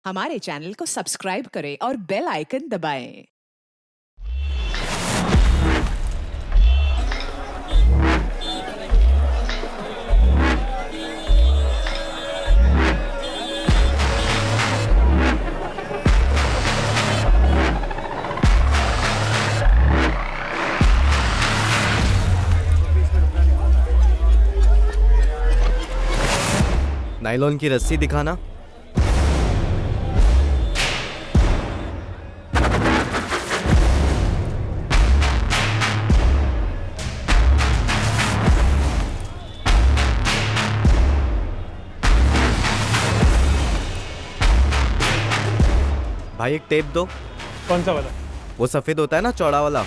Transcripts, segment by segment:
हमारे चैनल को सब्सक्राइब करें और बेल आइकन दबाएं। नायलॉन की रस्सी दिखाना। भाई एक टेप दो। कौन सा वाला? वो सफेद होता है ना, चौड़ा वाला।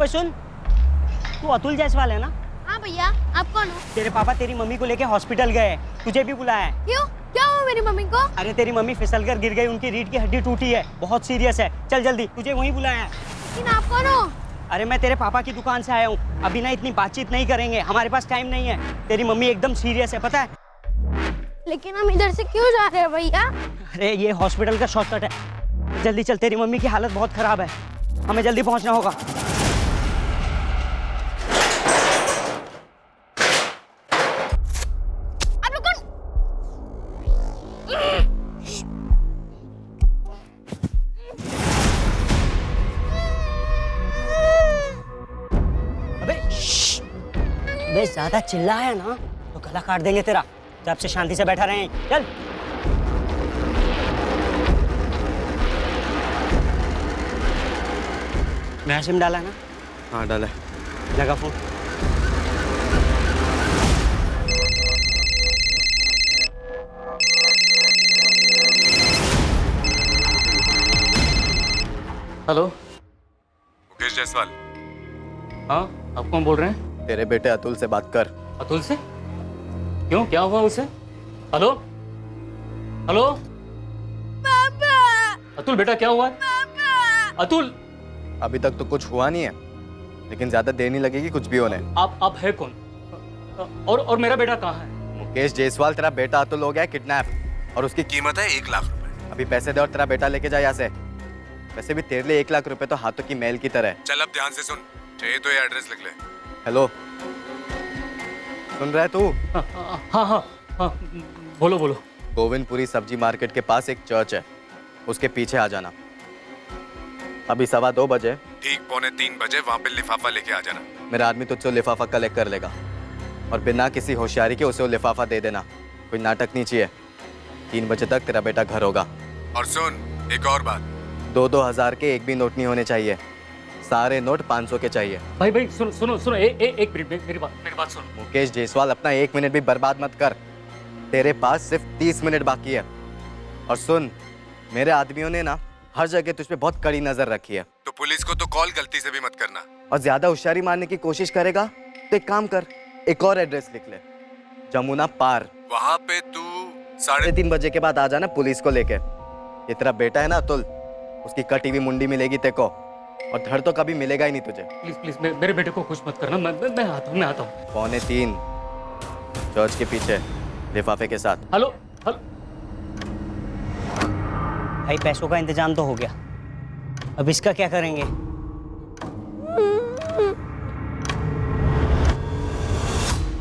सुन, तू अतुल जायसवाल है ना? हाँ भैया, आप कौन हो? तेरे पापा तेरी मम्मी को लेके हॉस्पिटल गए, तुझे भी बुलाया है। क्यों? क्या हुआ मेरी मम्मी को? अरे तेरी मम्मी फिसलकर गिर गई, उनकी रीढ़ की हड्डी टूटी है, बहुत सीरियस है। चल जल्दी, तुझे वहीं बुलाया है। लेकिन आप कौन हो? अरे मैं तेरे पापा की दुकान से आया हूँ। अभी ना इतनी बातचीत नहीं करेंगे, हमारे पास टाइम नहीं है। तेरी मम्मी एकदम सीरियस है, पता है? लेकिन हम इधर से क्यों जा रहे हैं भैया? अरे ये हॉस्पिटल का शॉर्टकट है। जल्दी चल, तेरी मम्मी की हालत बहुत खराब है, हमें जल्दी पहुँचना होगा। आप लोग कौन? अबे ज्यादा चिल्लाया ना तो गला काट देंगे तेरा। जब से शांति से बैठा रहे, चल। नया सिम डाला ना? हाँ डाला। लगा फोन। हेलो, मुकेश जायसवाल। हाँ आप कौन बोल रहे हैं? तेरे बेटे अतुल से बात कर। अतुल से? क्यों, क्या हुआ उसे? हेलो हेलो पापा! अतुल बेटा, क्या हुआ? अतुल! अभी तक तो कुछ हुआ नहीं है, लेकिन ज्यादा देर नहीं लगेगी कुछ भी होने। आप है कौन? और मेरा बेटा कहाँ है? मुकेश जायसवाल, तेरा बेटा अतुल हो गया किडनैप और उसकी कीमत है 1 लाख रुपए। अभी पैसे दे और तेरा बेटा लेके जा यहाँ से। वैसे भी तेरे लिए 1 लाख रुपए तो हाथों की मैल की तरह है। चल अब ध्यान से सुन, चाहिए तो ये एड्रेस लिख ले। हेलो, सुन रहा है तू? हाँ, बोलो बोलो। गोविंदपुरी सब्जी मार्केट के पास एक चर्च है, उसके पीछे आ जाना। अभी 2:15 बजे। ठीक 2:45 बजे वहाँ पे लिफाफा लेके आ जाना। मेरा आदमी तुझसे लिफाफा कलेक्ट कर लेगा और बिना किसी होशियारी के उसे वो लिफाफा दे देना। कोई नाटक नहीं चाहिए। 3 बजे तक तेरा बेटा घर होगा। और सुन, एक और बात, 2-2 हजार के एक भी नोट नहीं होने चाहिए, सारे नोट 500 के चाहिए। भाई सुनो, एक मिनट, मेरी बात सुनो। मुकेश जायसवाल, अपना 1 मिनट भी बर्बाद मत कर। तेरे पास सिर्फ 30 मिनट बाकी है। और सुन, मेरे आदमियों ने ना हर जगह तुझ पे बहुत कड़ी नजर रखी है। तो पुलिस को तो कॉल गलती से भी मत करना। और ज्यादा होशियारी मारने की कोशिश करेगा तो एक काम कर, एक और एड्रेस लिख ले, जमुना पार। वहाँ पे तू 3:30 बजे के बाद आ जाना पुलिस को लेके। ये तेरा बेटा है ना अतुल, उसकी कटी हुई मुंडी मिलेगी तेको, और धड़ तो कभी मिलेगा ही नहीं तुझे। प्लीज मेरे बेटे को कुछ मत करना। मैं आता हूँ। 2:45 चर्च के पीछे लिफाफे के साथ। हेलो। भाई पैसों का इंतजाम तो हो गया, अब इसका क्या करेंगे?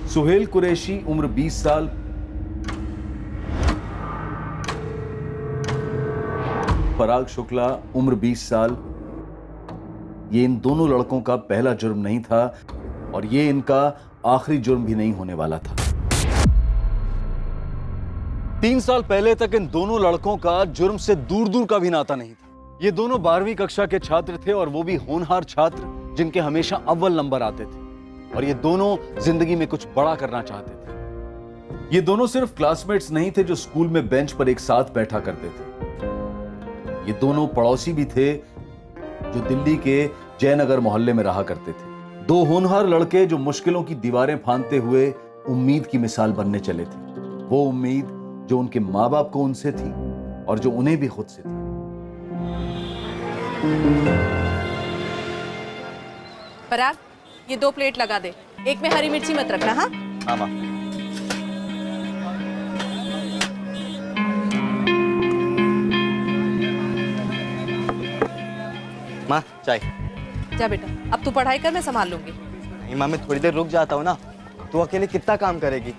सुहेल कुरैशी उम्र 20 साल, पराग शुक्ला उम्र 20 साल। ये इन दोनों लड़कों का पहला जुर्म नहीं था और ये इनका आखिरी जुर्म भी नहीं होने वाला था। 3 साल पहले तक इन दोनों लड़कों का जुर्म से दूर दूर का भी नाता नहीं था। ये दोनों 12वीं कक्षा के छात्र थे और वो भी होनहार छात्र जिनके हमेशा अव्वल नंबर आते थे, और ये दोनों जिंदगी में कुछ बड़ा करना चाहते थे। ये दोनों सिर्फ क्लासमेट्स नहीं थे जो स्कूल में बेंच पर एक साथ बैठा करते थे, ये दोनों पड़ोसी भी थे जो दिल्ली के जयनगर मोहल्ले में रहा करते थे। 2 होनहार लड़के जो मुश्किलों की दीवारें फांदते हुए उम्मीद की मिसाल बनने चले थे। वो उम्मीद जो उनके माँ बाप को उनसे थी और जो उन्हें भी खुद से थी। पराग, ये 2 प्लेट लगा दे। एक में हरी मिर्ची मत रखना। हाँ, हाँ माँ। माँ चाय। जा बेटा, अब तू पढ़ाई कर, मैं संभाल लूंगी। नहीं माँ, मैं थोड़ी देर रुक जाता हूँ ना, तू अकेले कितना काम करेगी।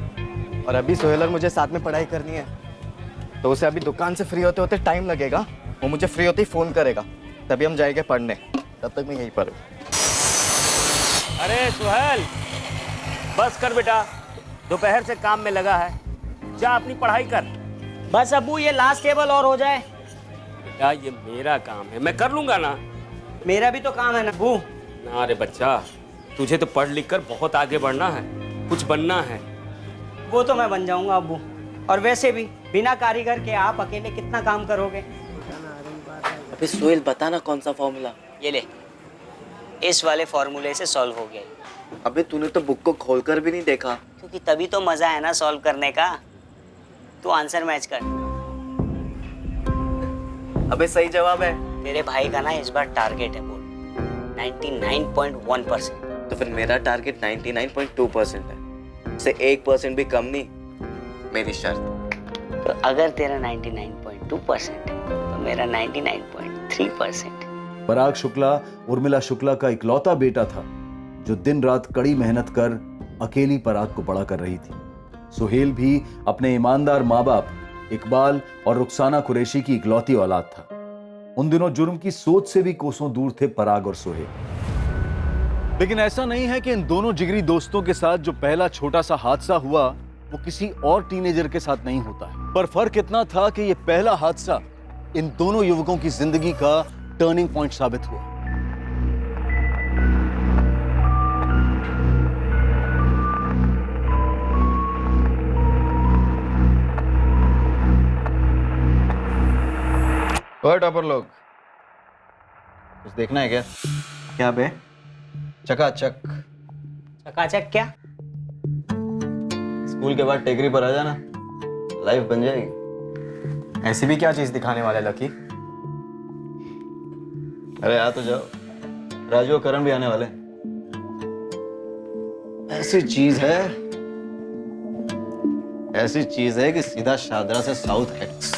और अभी सोहेल और मुझे साथ में पढ़ाई करनी है, तो उसे अभी दुकान से फ्री होते होते टाइम लगेगा। वो मुझे फ्री होते ही फोन करेगा, तभी हम जाएंगे पढ़ने। तब तक मैं यहीं पर हूँ। अरे सुहेल, बस कर बेटा, दोपहर से काम में लगा है, जा अपनी पढ़ाई कर। बस अब्बू, ये लास्ट टेबल और हो जाए। बेटा ये मेरा काम है, मैं कर लूंगा ना। मेरा भी तो काम है ना अब्बू। ना रे बच्चा, तुझे तो पढ़ लिख कर बहुत आगे बढ़ना है, कुछ बनना है। वो तो मैं बन जाऊंगा अब्बू। और वैसे भी बिना कारीगर के आप अकेले कितना काम करोगे। अबे सोहेल, बता ना कौन सा फॉर्मूला। ये ले, इस वाले फॉर्मूले से सॉल्व हो गया। अबे तूने तो बुक को खोलकर भी नहीं देखा। क्योंकि तभी तो मजा है ना सॉल्व करने का। तू आंसर मैच कर। अबे सही जवाब है। तेरे भाई का ना इस बार टारगेट है बोल 99.1%। तो फिर मेरा टारगेट 99.2% है, उससे 1% भी कम नहीं, मेरी शर्त। तो अगर तेरा 99.2% है तो मेरा 99.3%। पराग शुक्ला उर्मिला शुक्ला का इकलौता बेटा था जो दिन रात कड़ी मेहनत कर अकेली पराग को बड़ा कर रही थी। सुहेल भी अपने ईमानदार माँ बाप इकबाल और रुखसाना कुरैशी की इकलौती औलाद था। उन दिनों जुर्म की सोच से भी कोसों दूर थे पराग और सुहेल। लेकिन ऐसा नहीं है कि इन दोनों जिगरी दोस्तों के साथ जो पहला छोटा सा हादसा हुआ वो किसी और टीनेजर के साथ नहीं होता है। पर फर्क इतना था कि यह पहला हादसा इन दोनों युवकों की जिंदगी का टर्निंग पॉइंट साबित हुआ। और टॉपर लोग, कुछ देखना है क्या? क्या बे? चकाचक। चकाचक क्या? स्कूल के बाद टेकरी पर आ जाना, लाइफ बन जाएगी। ऐसी भी क्या चीज दिखाने वाला लकी? अरे आ तो जाओ, राजू और करण भी आने वाले। ऐसी चीज है कि सीधा शादरा से साउथ एक्स।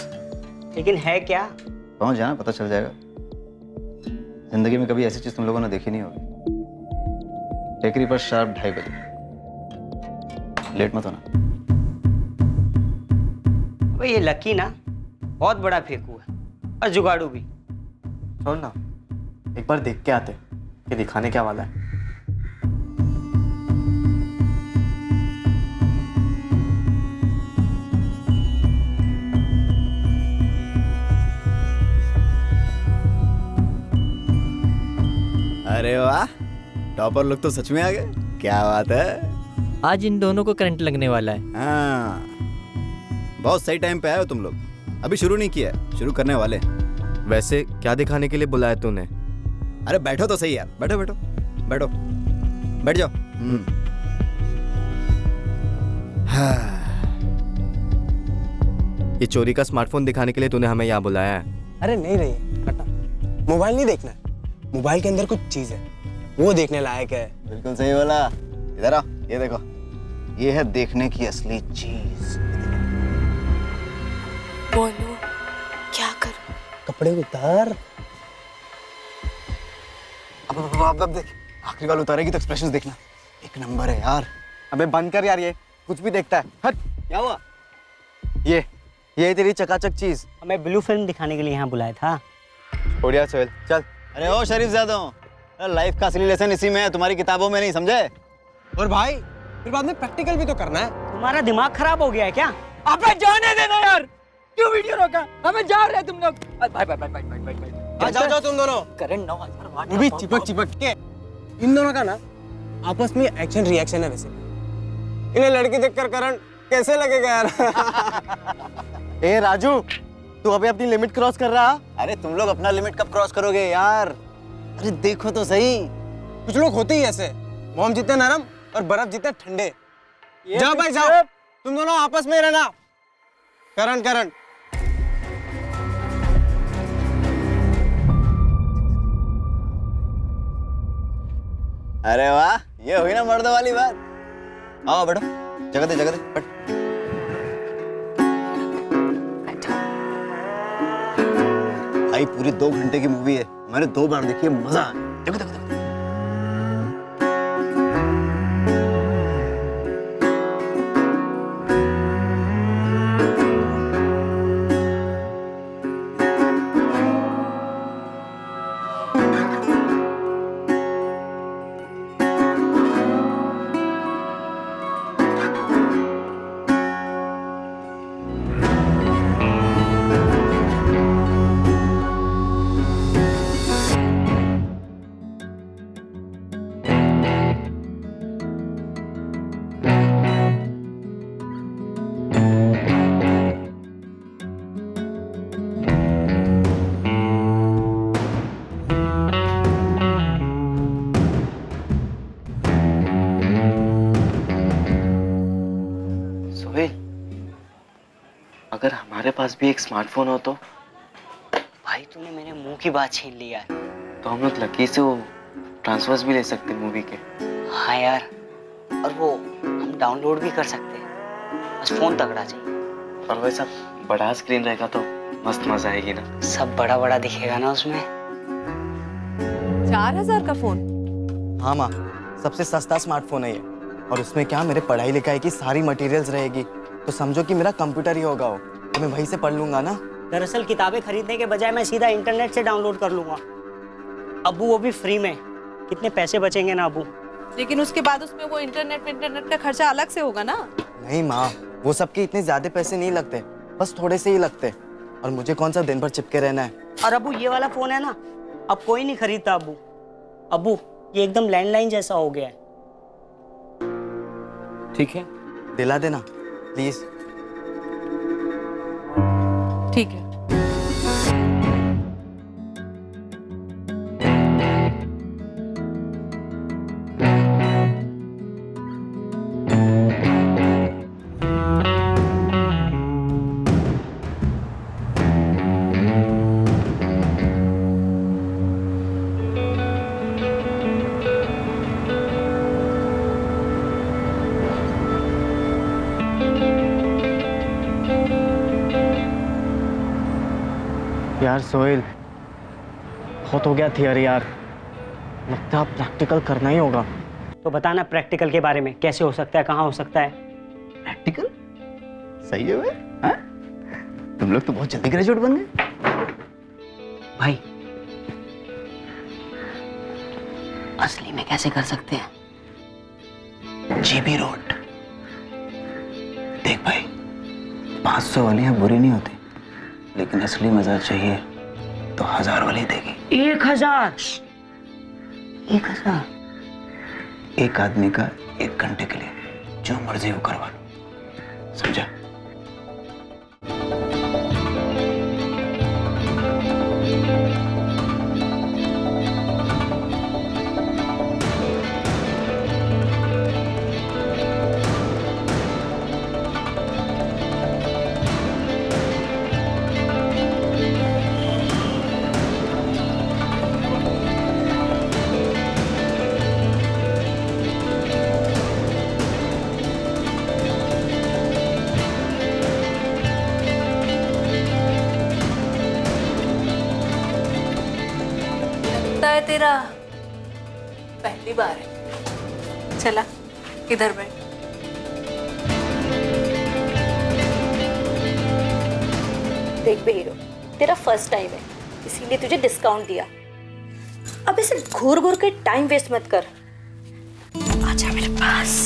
लेकिन है क्या? पहुंच जाना, पता चल जाएगा। जिंदगी में कभी ऐसी चीज तुम लोगों ने देखी नहीं होगी। टेकरी पर शार्प 2:30 बजे, लेट मत होना। ये लकी ना बहुत बड़ा फेंकू है और जुगाड़ू भी। छोड़ ना, एक बार देख के आते कि दिखाने क्या वाला है। अरे वाह, टॉपर लोग तो सच में आ गए। क्या बात है, आज इन दोनों को करंट लगने वाला है। हाँ, बहुत सही टाइम पे आए हो तुम लोग। अभी शुरू नहीं किया है, शुरू करने वाले। वैसे क्या दिखाने के लिए बुलाया तूने? अरे बैठो तो सही यार, बैठो बैठो बैठो, बैठ जाओ। हाँ। ये चोरी का स्मार्टफोन दिखाने के लिए तूने हमें यहाँ बुलाया है? अरे नहीं रही हटा, मोबाइल नहीं देखना है। मोबाइल के अंदर कुछ चीज है, वो देखने लायक है। बिल्कुल सही बोला। इधर आओ, ये देखो, ये है देखने की असली चीज। बोलो क्या करूं? कपड़े उतार। अब देख, आखिरी वाला उतारेगी तो एक्सप्रेशंस देखना, एक नंबर है यार। अबे बंद कर यार, ये कुछ भी देखता है। हट। क्या हुआ? ये तेरी चकाचक चीज। हमें ब्लू फिल्म दिखाने के लिए यहाँ बुलाया था। बढ़िया सोहेल, चल। अरे ओ शरीफ ज्यादा, लाइफ का असली लेसन इसी में है, तुम्हारी किताबों में नहीं, समझे? और भाई फिर बाद में प्रैक्टिकल भी तो करना है। तुम्हारा दिमाग खराब हो गया है क्या? अबे जाने देना यार, क्यों वीडियो रोका? हमें जा रहे तुम लोग। भाई जाओ तुम दोनों। करण 9,000 वो भी चिपक के। इन दोनों का ना आपस में एक्शन रिएक्शन है। वैसे इन्हें लड़की देखकर करण कैसे लगेगा यार? ए राजू, तू अभी अपनी लिमिट क्रॉस कर रहा। अरे तुम लोग अपना लिमिट कब क्रॉस करोगे यार? अरे देखो तो सही, कुछ लोग होते ही ऐसे, मोम जितने नरम और बर्फ जितने ठंडे। जाओ भाई जाओ, तुम दोनों आपस में रहना। Current current. अरे वाह, ये हुई ना मर्दों वाली बात। आओ बैठो, जगह दे बैठ। भाई पूरी 2 घंटे की मूवी है, मैंने 2 बार देखी है, मजा आ गया। देखो देखो देखो। अगर हमारे पास भी एक स्मार्टफोन हो तो? भाई तूने मेरे मुंह की बात छीन लिया है। तो हम लोग लकी से वो ट्रांसफर्स भी ले सकते मूवी के। हाँ यार, और वो हम डाउनलोड भी कर सकते हैं, बस फोन तगड़ा चाहिए। और वैसा बड़ा स्क्रीन रहेगा तो मस्त मजा आएगी ना। सब बड़ा बड़ा दिखेगा ना उसमें। 4000 का फोन? हाँ माँ, सबसे सस्ता स्मार्टफोन है ये। और उसमें क्या मेरे पढ़ाई लिखाई की सारी मटेरियल्स रहेगी, तो समझो कि मेरा कंप्यूटर ही होगा वो, तो मैं वहीं से पढ़ लूंगा ना। दरअसल किताबें खरीदने के बजाय मैं सीधा इंटरनेट से डाउनलोड कर लूंगा। अबू वो भी फ्री में, कितने पैसे बचेंगे ना अबू। लेकिन उसके बाद उसमें वो इंटरनेट का खर्चा अलग से होगा ना। नहीं माँ, वो सबके इतने ज्यादा पैसे नहीं लगते, बस थोड़े से ही लगते। और मुझे कौन सा दिन भर चिपके रहना है। और अबू ये वाला फोन है ना, अब कोई नहीं खरीदता अबू। अबू ये एकदम लैंडलाइन जैसा हो गया है। ठीक है, दिला देना प्लीज। ठीक है। यार सोहेल, बहुत हो गया थियरी यार, लगता है प्रैक्टिकल करना ही होगा। तो बताना प्रैक्टिकल के बारे में, कैसे हो सकता है, कहाँ हो सकता है। प्रैक्टिकल सही है वे? हाँ? तुम लोग तो बहुत जल्दी ग्रेजुएट बन गए। भाई असली में कैसे कर सकते हैं? GB road. देख भाई, 500 वालियां बुरी नहीं होती, लेकिन असली मजा चाहिए तो 1000 वाली देगी। 1000? 1000? एक आदमी का 1 घंटे के लिए जो मर्जी वो करवा लो, समझा? है तेरा पहली बार है। चला इधर बैठ। देख बेहीरो, तेरा फर्स्ट टाइम है, इसीलिए तुझे डिस्काउंट दिया। अब ऐसे घूर घूर के टाइम वेस्ट मत कर, आजा मेरे पास।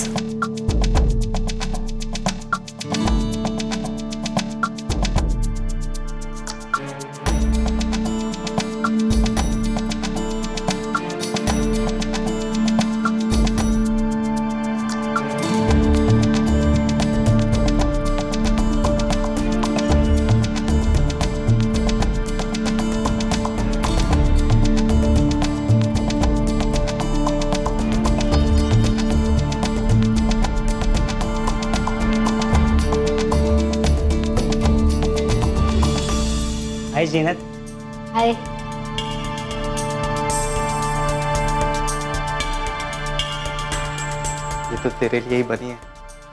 हाय जीनत। हाय। ये तो तेरे लिए ही बनी है।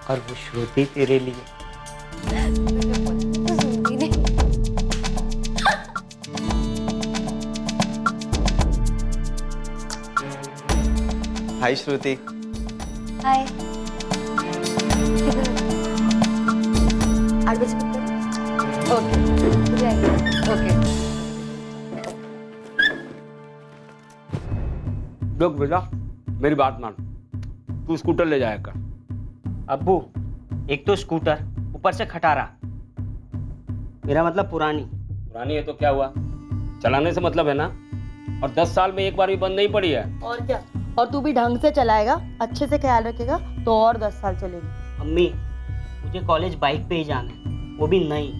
और वो श्रुति तेरे लिए। हाय श्रुति। हाय। 8 बजे पिक करो। ओके। देख बेटा, मेरी बात मान, तू स्कूटर ले जाएगा। अब्बू, एक तो स्कूटर, ऊपर से खटारा। मेरा मतलब पुरानी। पुरानी है तो क्या हुआ, चलाने से मतलब है ना। और 10 साल में एक बार भी बंद नहीं पड़ी है। और क्या, और तू भी ढंग से चलाएगा, अच्छे से ख्याल रखेगा तो और 10 साल चलेगी। अम्मी, मुझे कॉलेज बाइक पे ही जाना है, वो भी नई।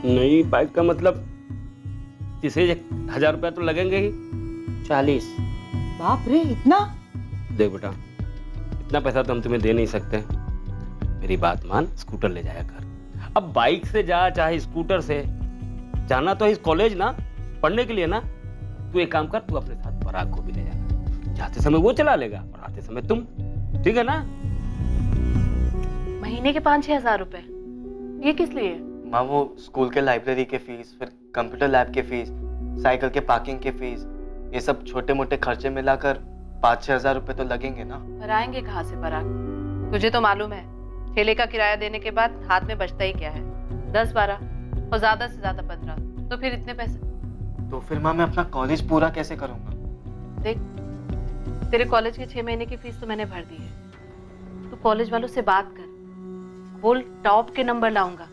नई बाइक का मतलब 30,000 रुपया तो लगेंगे ही। 40। बाप रे, इतना? देख बेटा, इतना पैसा तो हम तुम्हें दे नहीं सकते। मेरी बात मान, स्कूटर ले जाया कर। अब बाइक से जा चाहे स्कूटर से, जाना तो इस कॉलेज ना, पढ़ने के लिए ना। तू एक काम कर, तू अपने साथ पराग को भी ले जाना। जाते समय वो चला लेगा और आते समय तुम, ठीक है ना। महीने के 5-6 हजार रुपए, ये किस लिए? माँ, वो स्कूल के लाइब्रेरी के फीस, फिर कंप्यूटर लैब के फीस, साइकिल के पार्किंग के फीस, ये सब छोटे मोटे खर्चे मिलाकर 5-6 हजार रुपए तो लगेंगे ना। पर आएंगे कहाँ से पराग? तुझे तो मालूम है, ठेले का किराया देने के बाद हाथ में बचता ही क्या है, 10-12 और ज्यादा से ज्यादा 15। तो फिर इतने पैसे। तो फिर माँ, मैं अपना कॉलेज पूरा कैसे करूँगा? देख, तेरे कॉलेज के 6 महीने की फीस तो मैंने भर दी है। तू कॉलेज वालों से बात कर, बोल टॉप के नंबर लाऊंगा,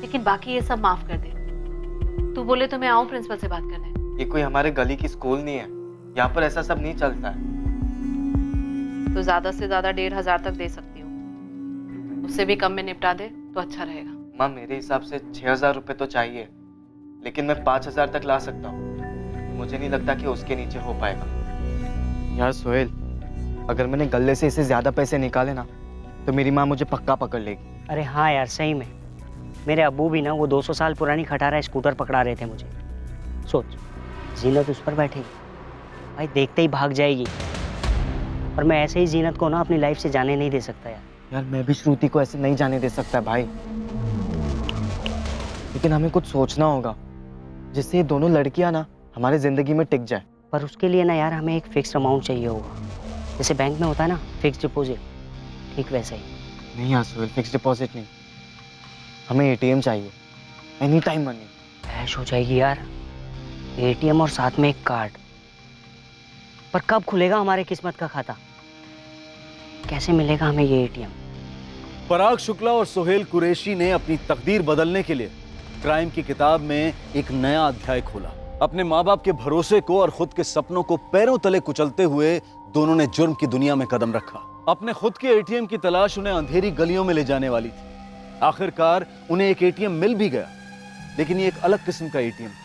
लेकिन बाकी ये सब माफ कर दे। तू बोले तो मैं आऊं प्रिंसिपल से बात करने। ये कोई हमारे गली की स्कूल नहीं है, यहाँ पर ऐसा सब नहीं चलता है। तो ज्यादा से ज्यादा 1,500 तक दे सकती हूँ, उससे भी कम में निपटा दे तो अच्छा रहेगा। माँ, मेरे हिसाब से 6,000 रुपए तो चाहिए, लेकिन मैं 5,000 तक ला सकता हूँ। मुझे नहीं लगता कि उसके नीचे हो पाएगा। यार सोहेल, अगर मैंने गले से इससे ज्यादा पैसे निकाले ना, तो मेरी माँ मुझे पक्का पकड़ लेगी। अरे हाँ यार, सही में। मेरे अब्बू भी ना वो 200 साल पुरानी खटारा स्कूटर पकड़ा रहे थे मुझे। सोच, जीनत उस पर बैठेगी, भाई देखते ही भाग जाएगी। और मैं ऐसे ही जीनत को ना अपनी लाइफ से जाने नहीं दे सकता यार। यार मैं भी श्रुति को ऐसे नहीं जाने दे सकता भाई, लेकिन हमें कुछ सोचना होगा जिससे ये दोनों लड़कियां ना हमारे जिंदगी में टिक जाए। पर उसके लिए ना यार हमें एक फिक्स अमाउंट चाहिए होगा, जैसे बैंक में होता है ना फिक्स डिपॉजिट, ठीक वैसे ही। नहीं यार सोहेल, फिक्स डिपॉजिट नहीं, हमें एटीएम चाहिए, एनी टाइम मनी। ऐश हो जाएगी यार, एटीएम और साथ में एक कार्ड। पर कब खुलेगा हमारे किस्मत का खाता, कैसे मिलेगा हमें ये एटीएम? पराग शुक्ला और सोहेल कुरैशी ने अपनी तकदीर बदलने के लिए क्राइम की किताब में एक नया अध्याय खोला। अपने माँ बाप के भरोसे को और खुद के सपनों को पैरों तले कुचलते हुए दोनों ने जुर्म की दुनिया में कदम रखा। अपने खुद के एटीएम की तलाश उन्हें अंधेरी गलियों में ले जाने वाली थी। आखिरकार उन्हें एक एटीएम मिल भी गया, लेकिन ये एक अलग किस्म का एटीएम था।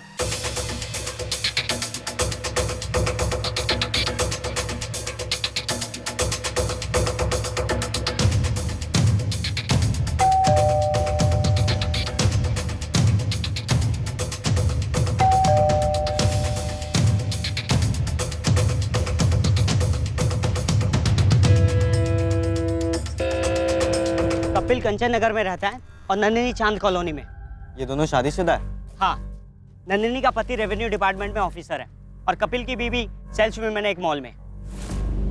कपिल कंचन नगर में रहता है और नंदिनी चांद कॉलोनी में। ये दोनों शादीशुदा है? हाँ, नंदिनी का पति रेवेन्यू डिपार्टमेंट में ऑफिसर है और कपिल की बीवी सेल्स वुमेन है एक मॉल में।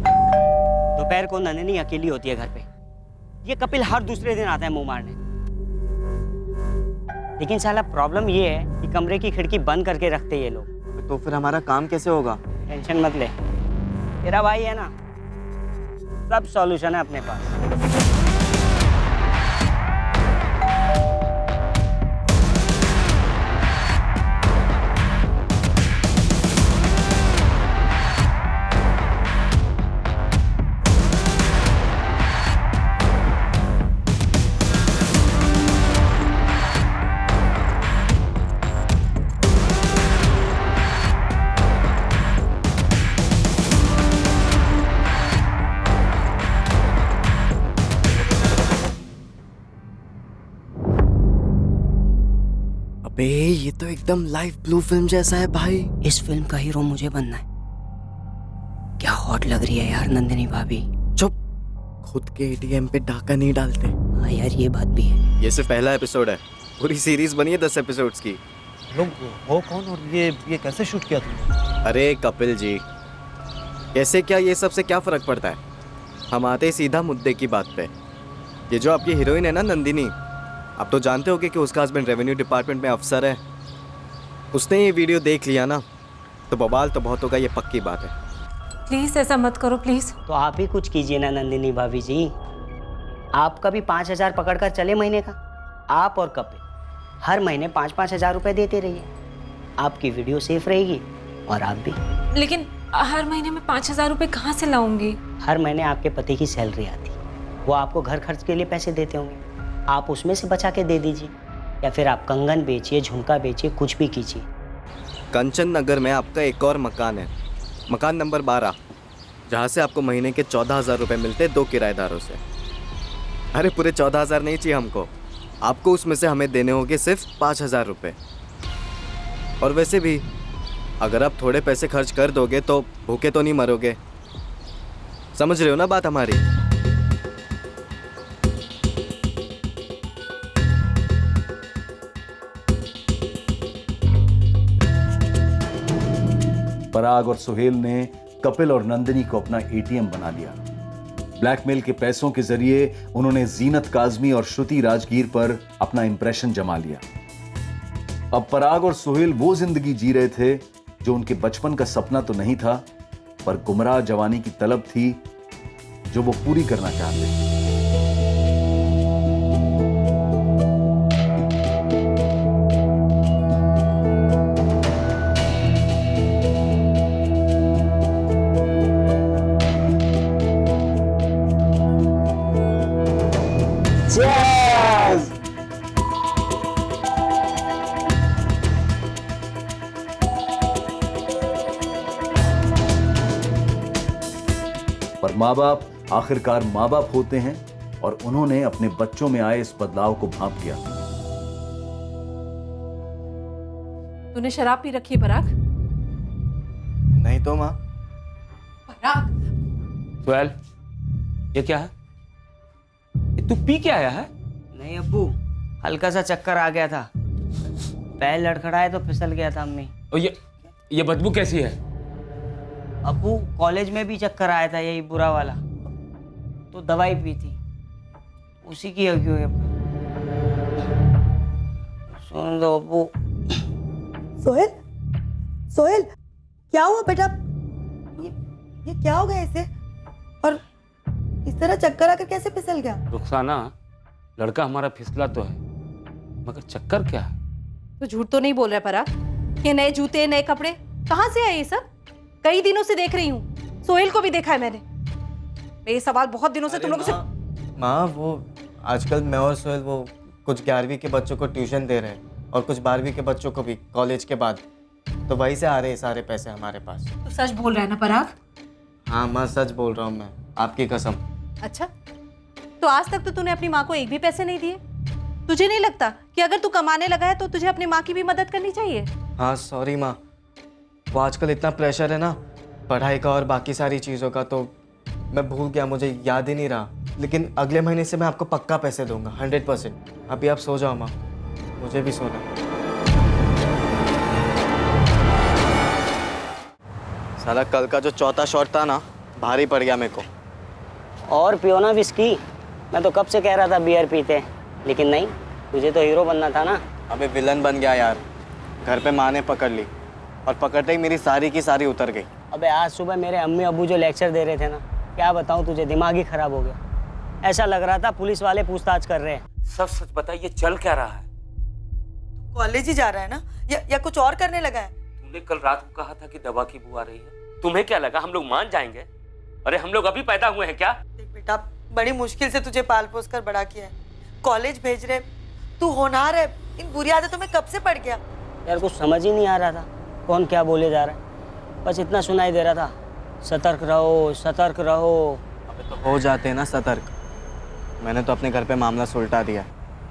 दोपहर को नंदिनी अकेली होती है घर पे। ये कपिल हर दूसरे दिन आता है मुंह मारने। लेकिन साला प्रॉब्लम ये है कि कमरे की खिड़की बंद करके रखते ये लोग। तो फिर हमारा काम कैसे होगा? टेंशन मत ले, तेरा भाई है ना, सब सॉल्यूशन है अपने पास। अबे ये तो एकदम लाइव ब्लू फिल्म जैसा है भाई। इस फिल्म का हीरो मुझे बनना है। क्या हॉट लग रही है यार नंदिनी भाभी। चुप, खुद के एटीएम पे डाका नहीं डालते। हाँ यार ये बात भी है। ये सिर्फ पहला एपिसोड है, पूरी सीरीज बनी है 10 एपिसोड्स की। लोग हो कौन और ये कैसे शूट किया तुमने? अरे कपिल जी, कैसे क्या ये सबसे क्या फर्क पड़ता है। हम आते ही सीधा मुद्दे की बात पे। ये जो आपकी हीरोइन है ना नंदिनी, आप तो जानते होगे कि उसका हस्बैंड रेवेन्यू डिपार्टमेंट में अफसर है। उसने ये वीडियो देख लिया ना तो बवाल तो बहुत होगा, ये पक्की बात है। प्लीज ऐसा मत करो प्लीज। तो आप ही कुछ कीजिए ना नंदिनी भाभी जी। आपका भी 5,000 पकड़ कर चले महीने का। आप और कपिल हर महीने 5-5 हज़ार रुपए देते रहिए। आपकी वीडियो सेफ रहेगी और आप भी। लेकिन हर महीने में 5,000 रुपए कहाँ से लाऊंगी? हर महीने आपके पति की सैलरी आती, वो आपको घर खर्च के लिए पैसे देते होंगे, आप उसमें से बचा के दे दीजिए। या फिर आप कंगन बेचिए, झुमका बेचिए, कुछ भी कीजिए। कंचन नगर में आपका एक और मकान है, मकान नंबर 12, जहाँ से आपको महीने के 14,000 रुपये मिलते 2 किराएदारों से। अरे पूरे 14,000 नहीं चाहिए हमको, आपको उसमें से हमें देने होंगे सिर्फ 5,000 रुपये। और वैसे भी अगर आप थोड़े पैसे खर्च कर दोगे तो भूखे तो नहीं मरोगे। समझ रहे हो ना बात हमारी? पराग और सुहेल ने कपिल और नंदिनी को अपना एटीएम बना लिया। ब्लैकमेल के पैसों के जरिए उन्होंने जीनत काजमी और श्रुति राजगीर पर अपना इंप्रेशन जमा लिया। अब पराग और सुहेल वो जिंदगी जी रहे थे जो उनके बचपन का सपना तो नहीं था, पर गुमराह जवानी की तलब थी जो वो पूरी करना चाहते थे। पर माँ बाप आखिरकार माँ बाप होते हैं और उन्होंने अपने बच्चों में आए इस बदलाव को भांप लिया। तूने शराब पी रखी है पराग? नहीं तो माँ। पराग, सुहेल, ये क्या है? ये तू पी के आया है? नहीं अब्बू, हल्का सा चक्कर आ गया था, पैर लड़खड़ाए तो फिसल गया था अम्मी। और ये बदबू कैसी है? अब्बू कॉलेज में भी चक्कर आया था यही बुरा वाला, तो दवाई पी थी, उसी की लगी हुई। सुन दो अब्बू। सोहेल, सोहेल क्या हुआ बेटा? ये क्या हो गया इसे? और इस तरह चक्कर आकर कैसे फिसल गया? रुखसाना, लड़का हमारा फिसला तो है, मगर चक्कर क्या है? तो झूठ तो नहीं बोल रहा पराग? ये नए जूते, नए कपड़े कहाँ से आए ये सब? कई दिनों से देख रही हूँ, सोहेल को भी देखा है मैंने। ये सवाल बहुत दिनों से तुम लोगों से। माँ वो आजकल मैं और सोहेल वो कुछ 11वीं के बच्चों को ट्यूशन दे रहे हैं और कुछ 12वीं के बच्चों को भी कॉलेज के बाद, तो वहीं से आ रहे हैं सारे पैसे हमारे पास। तू सच बोल रहा है ना पराग? हाँ माँ सच बोल रहा हूँ मैं, आपकी कसम। अच्छा, तो आज तक तो तूने अपनी माँ को एक भी पैसे नहीं दिए? तुझे नहीं लगता कि अगर तू कमाने लगा है तो तुझे अपनी माँ की भी मदद करनी चाहिए? हाँ सॉरी माँ, वो आजकल इतना प्रेशर है ना पढ़ाई का और बाकी सारी चीज़ों का, तो मैं भूल गया, मुझे याद ही नहीं रहा। लेकिन अगले महीने से मैं आपको पक्का पैसे दूंगा 100%। अभी आप सो जाओ माँ, मुझे भी सोना। साला कल का जो चौथा शॉट था ना, भारी पड़ गया मेरे को। और पियो ना विस्की, मैं तो कब से कह रहा था बियर पीते, लेकिन नहीं, तुझे तो हीरो बनना था ना। अबे विलन बन गया यार, घर पे माँ ने पकड़ ली और पकड़ते ही मेरी सारी की सारी उतर गई। अबे आज सुबह मेरे अम्मी अब्बू जो लेक्चर दे रहे थे ना, क्या बताऊं तुझे, दिमाग ही खराब हो गया। ऐसा लग रहा था पुलिस वाले पूछताछ कर रहे हैं। सब सच बता, ये चल क्या रहा है? कॉलेज ही जा रहा है ना, या कुछ और करने लगा है? तूने कल रात को कहा था कि दवा की बू आ रही है, तुम्हें क्या लगा हम लोग मान जाएंगे? अरे हम लोग अभी पैदा हुए हैं क्या? देख बेटा, बड़ी मुश्किल से तुझे पाल पोस कर बड़ा किया है, कॉलेज भेज रहे, तू होनहार है, इन बुरी आदतों में कब से पड़ गया? यार कुछ समझ ही नहीं आ रहा था कौन क्या बोले जा रहा है, बस इतना सुनाई दे रहा था, सतर्क रहो सतर्क रहो। अबे तो हो जाते हैं ना सतर्क। मैंने तो अपने घर पे मामला सुलटा दिया।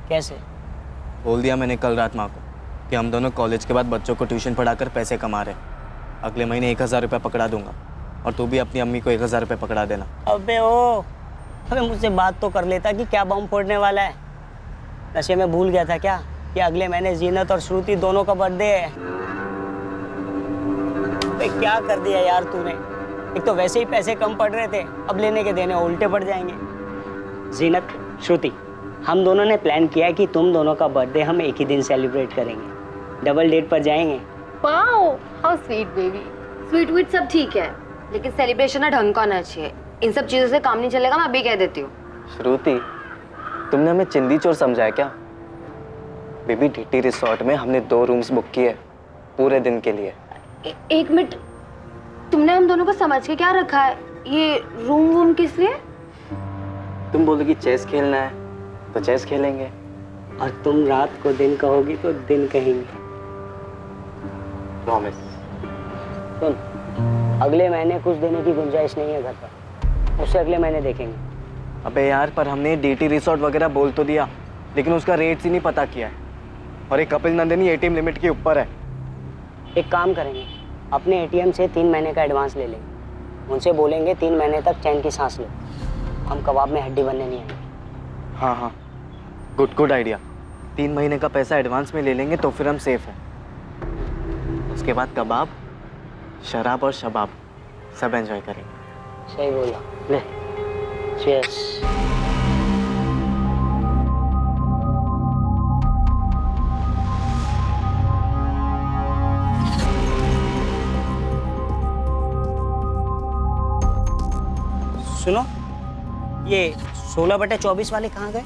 कैसे? बोल दिया मैंने कल रात माँ को कि हम दोनों कॉलेज के बाद बच्चों को ट्यूशन पढ़ाकर पैसे कमा रहे। अगले महीने 1000 रुपये पकड़ा दूंगा और तू भी अपनी अम्मी को 1000 रुपये पकड़ा देना। अबे मुझसे बात तो कर लेता कि क्या बम फोड़ने वाला है। नशे में भूल गया था क्या कि अगले महीने जीनत और श्रुति दोनों का बर्थडे है। अबे क्या कर दिया यार तूने। एक तो वैसे ही पैसे कम पड़ रहे थे, अब लेने के देने उल्टे पड़ जाएंगे। जीनत, श्रुति, हम दोनों ने प्लान किया है कि तुम दोनों का बर्थडे हम एक ही दिन सेलिब्रेट करेंगे। डबल डेट पर जाएंगे। Wow, how sweet baby. Sweet wheat सब ठीक है, लेकिन सेलिब्रेशन ना ढंग का होना चाहिए। इन सब चीजों से काम नहीं चलेगा, मैं अभी कह देती हूँ। श्रुति, तुमने हमें चिंदी चोर समझा है क्या? बेबी, डीटी रिसोर्ट में हमने 2 रूम्स बुक किए पूरे दिन के लिए। एक मिनट, तुमने हम दोनों को समझ के क्या रखा है? ये रूम वूम किस लिए? तुम बोलोगी चेस खेलना है तो चेस खेलेंगे, और तुम रात को दिन कहोगी तो दिन कहेंगे। प्रॉमिस। सुन, अगले महीने कुछ देने की गुंजाइश नहीं है घर पर, उससे अगले महीने देखेंगे। अबे यार, पर हमने डीटी रिसोर्ट वगैरह बोल तो दिया, लेकिन उसका रेट ही नहीं पता किया है। और एक कपिल नंदिनी एटीएम लिमिट के ऊपर है। एक काम करेंगे, अपने एटीएम से 3 महीने का एडवांस ले लेंगे। उनसे बोलेंगे 3 महीने तक चैन की सांस लो, हम कबाब में हड्डी बनने नहीं आएंगे। हाँ, गुड आइडिया। 3 महीने का पैसा एडवांस में ले लेंगे तो फिर हम सेफ हैं। उसके बाद कबाब, शराब और शबाब सब एंजॉय करेंगे। सही बोला। ले, चीयर्स। सुनो, ये 16/24 वाले कहाँ गए?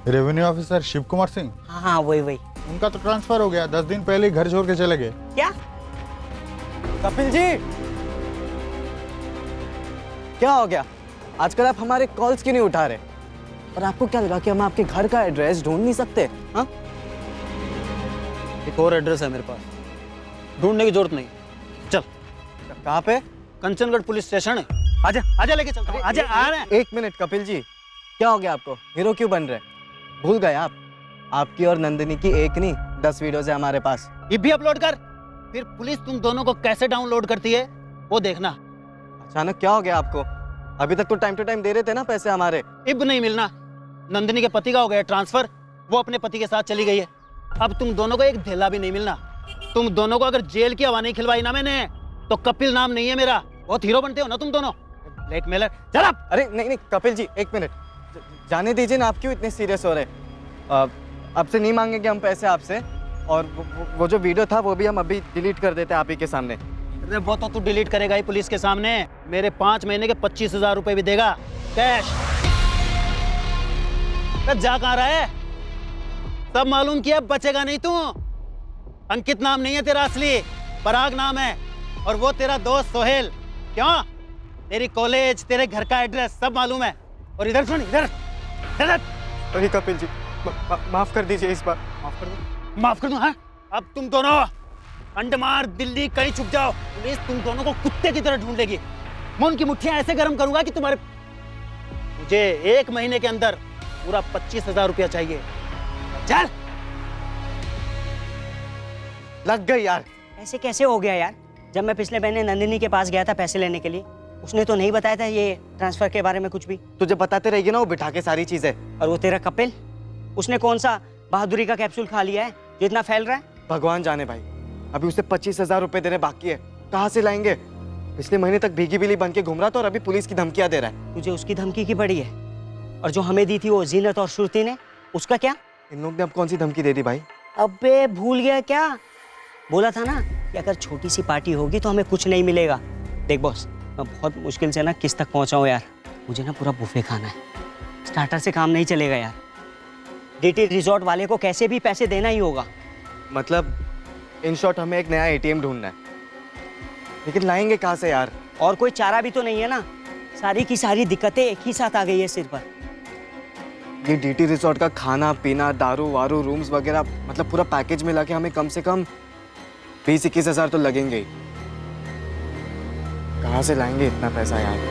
Revenue officer Shiv Kumar Singh. हाँ, वही। उनका तो ट्रांसफर हो गया, 10 दिन पहले ही घर छोड़ के चले गए। क्या? कपिल जी, क्या हो गया? आजकल आप हमारे कॉल्स क्यों नहीं उठा रहे? और आपको क्या लगा कि हम आपके घर का एड्रेस ढूंढ नहीं सकते? हाँ, एक और एड्रेस है मेरे पास, ढूंढने की जरूरत नहीं। चल। कहाँ पे? कंचनगढ़ पुलिस स्टेशन है। आजा लेके चलता हूँ। आजा, आ रहे हैं। 1 मिनट कपिल जी, क्या हो गया आपको? हीरो क्यों बन रहे? भूल गए आप? आपकी और नंदिनी की एक नहीं 10 वीडियोज है हमारे पास। ये भी अपलोड कर, फिर पुलिस तुम दोनों को कैसे डाउनलोड करती है वो देखना। अचानक क्या हो गया आपको? अभी तक तो टाइम टू टाइम दे रहे थे ना पैसे हमारे। इब नहीं मिलना। नंदिनी के पति का हो गया ट्रांसफर, वो अपने पति के साथ चली गई है। अब तुम दोनों को एक धेला भी नहीं मिलना। तुम दोनों को अगर जेल की हवा नहीं खिलवाई ना मैंने, तो कपिल नाम नहीं है मेरा। बहुत हीरो बनते हो ना तुम दोनों, ब्लैकमेलर। चल अब। अरे नहीं कपिल जी, 1 मिनट जाने दीजिए ना। आप क्यों इतने सीरियस हो रहे? आपसे नहीं मांगेंगे हम पैसे आपसे, और वो जो वीडियो था वो भी हम अभी डिलीट कर देते हैं आप ही के सामने। अरे वो तो तू डिलीट करेगा ही पुलिस के सामने। मेरे 5 महीने के 25,000 रुपए भी देगा कैश। जा कहाँ रहा है? सब मालूम किया, बचेगा नहीं तू। अंकित नाम नहीं है तेरा असली, पराग नाम है, और वो तेरा दोस्त सोहेल। क्यों? तेरी कॉलेज, तेरे घर का एड्रेस सब मालूम है। और इधर सुन, इधर। अरे कपिल जी, माफ कर दीजिए इस बार। माफ कर दूं? हाँ, अब तुम दोनों अंडमान दिल्ली कहीं छुप जाओ, पुलिस तुम दोनों को कुत्ते की तरह ढूंढ लेगी। मैं उनकी मुट्ठियां ऐसे गर्म करूंगा कि तुम्हारे। मुझे 1 महीने के अंदर पूरा 25,000 रुपया चाहिए। चल। लग गई यार। ऐसे कैसे हो गया यार? जब मैं पिछले महीने नंदिनी के पास गया था पैसे लेने के लिए, उसने तो नहीं बताया था ये ट्रांसफर के बारे में कुछ भी। तुझे बताते रहेगी ना वो बिठा के सारी चीजें। और वो तेरा कपिल, उसने कौन सा बहादुरी का कैप्सूल खा लिया है जो इतना फैल रहा है? भगवान जाने भाई, अभी उसे 25,000 रुपए देने बाकी है। कहाँ से लाएंगे? पिछले महीने तक भीगी बिल्ली बन के घूम रहा था और अभी पुलिस की धमकियां दे रहा है। तुझे उसकी धमकी की पड़ी है? और जो हमें दी थी वो जीनत और श्रुति ने, उसका क्या? इन लोग ने अब कौन सी धमकी दे दी भाई? अबे भूल गया क्या? बोला था ना कि अगर छोटी सी पार्टी होगी तो हमें कुछ नहीं मिलेगा। देख बॉस, मैं बहुत मुश्किल से ना किस तक पहुंचा हूँ यार। मुझे ना पूरा बुफे खाना है, स्टार्टर से काम नहीं चलेगा यार। डीटी रिजॉर्ट वाले को कैसे भी पैसे देना ही होगा। मतलब इन शॉर्ट हमें एक नया एटीएम ढूंढना है, लेकिन लाएंगे कहाँ से यार? और कोई चारा भी तो नहीं है ना। सारी की सारी दिक्कतें एक ही साथ आ गई है सिर पर। ये डीटी रिजॉर्ट का खाना पीना, दारू वारू, रूम्स वगैरह, मतलब पूरा पैकेज मिला के हमें कम से कम 20-21 हज़ार तो लगेंगे ही। कहाँ से लाएंगे इतना पैसा यार?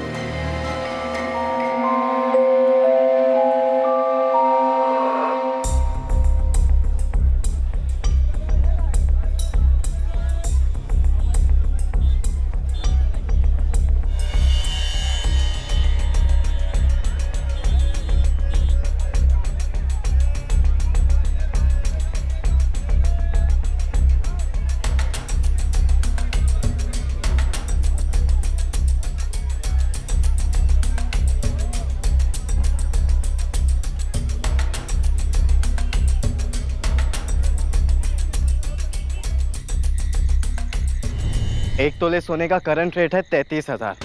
1 तोले सोने का करंट रेट है 33,000।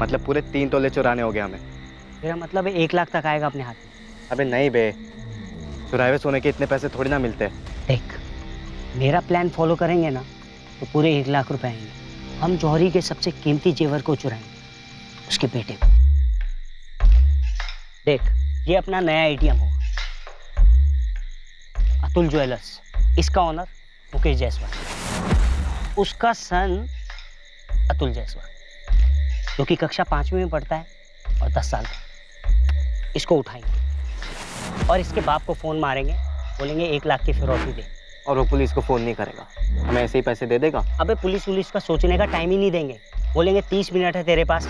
मतलब पूरे 3 तोले चुराने हो गए हमें। मेरा मतलब है 1 लाख तक आएगा अपने हाथ में। अबे नहीं बे, चुराए हुए सोने के इतने पैसे थोड़ी ना मिलते। देख, मेरा प्लान फॉलो करेंगे ना तो पूरे 1 लाख रुपए आएंगे। हम जौहरी के सबसे कीमती जेवर को चुराएंगे, उसके बेटे को। देख, ये अपना नया एटीएम होगा, अतुल ज्वेलर्स। इसका ऑनर मुकेश जायसवाल, उसका सन अतुल जायसवाल जो कि कक्षा 5वीं में पढ़ता है और 10 साल का। इसको उठाएंगे और इसके बाप को फोन मारेंगे, बोलेंगे 1 लाख की फिरौती दे। और वो पुलिस को फोन नहीं करेगा, हमें ऐसे ही पैसे दे देगा। अबे पुलिस का सोचने का टाइम ही नहीं देंगे। बोलेंगे 30 मिनट है तेरे पास,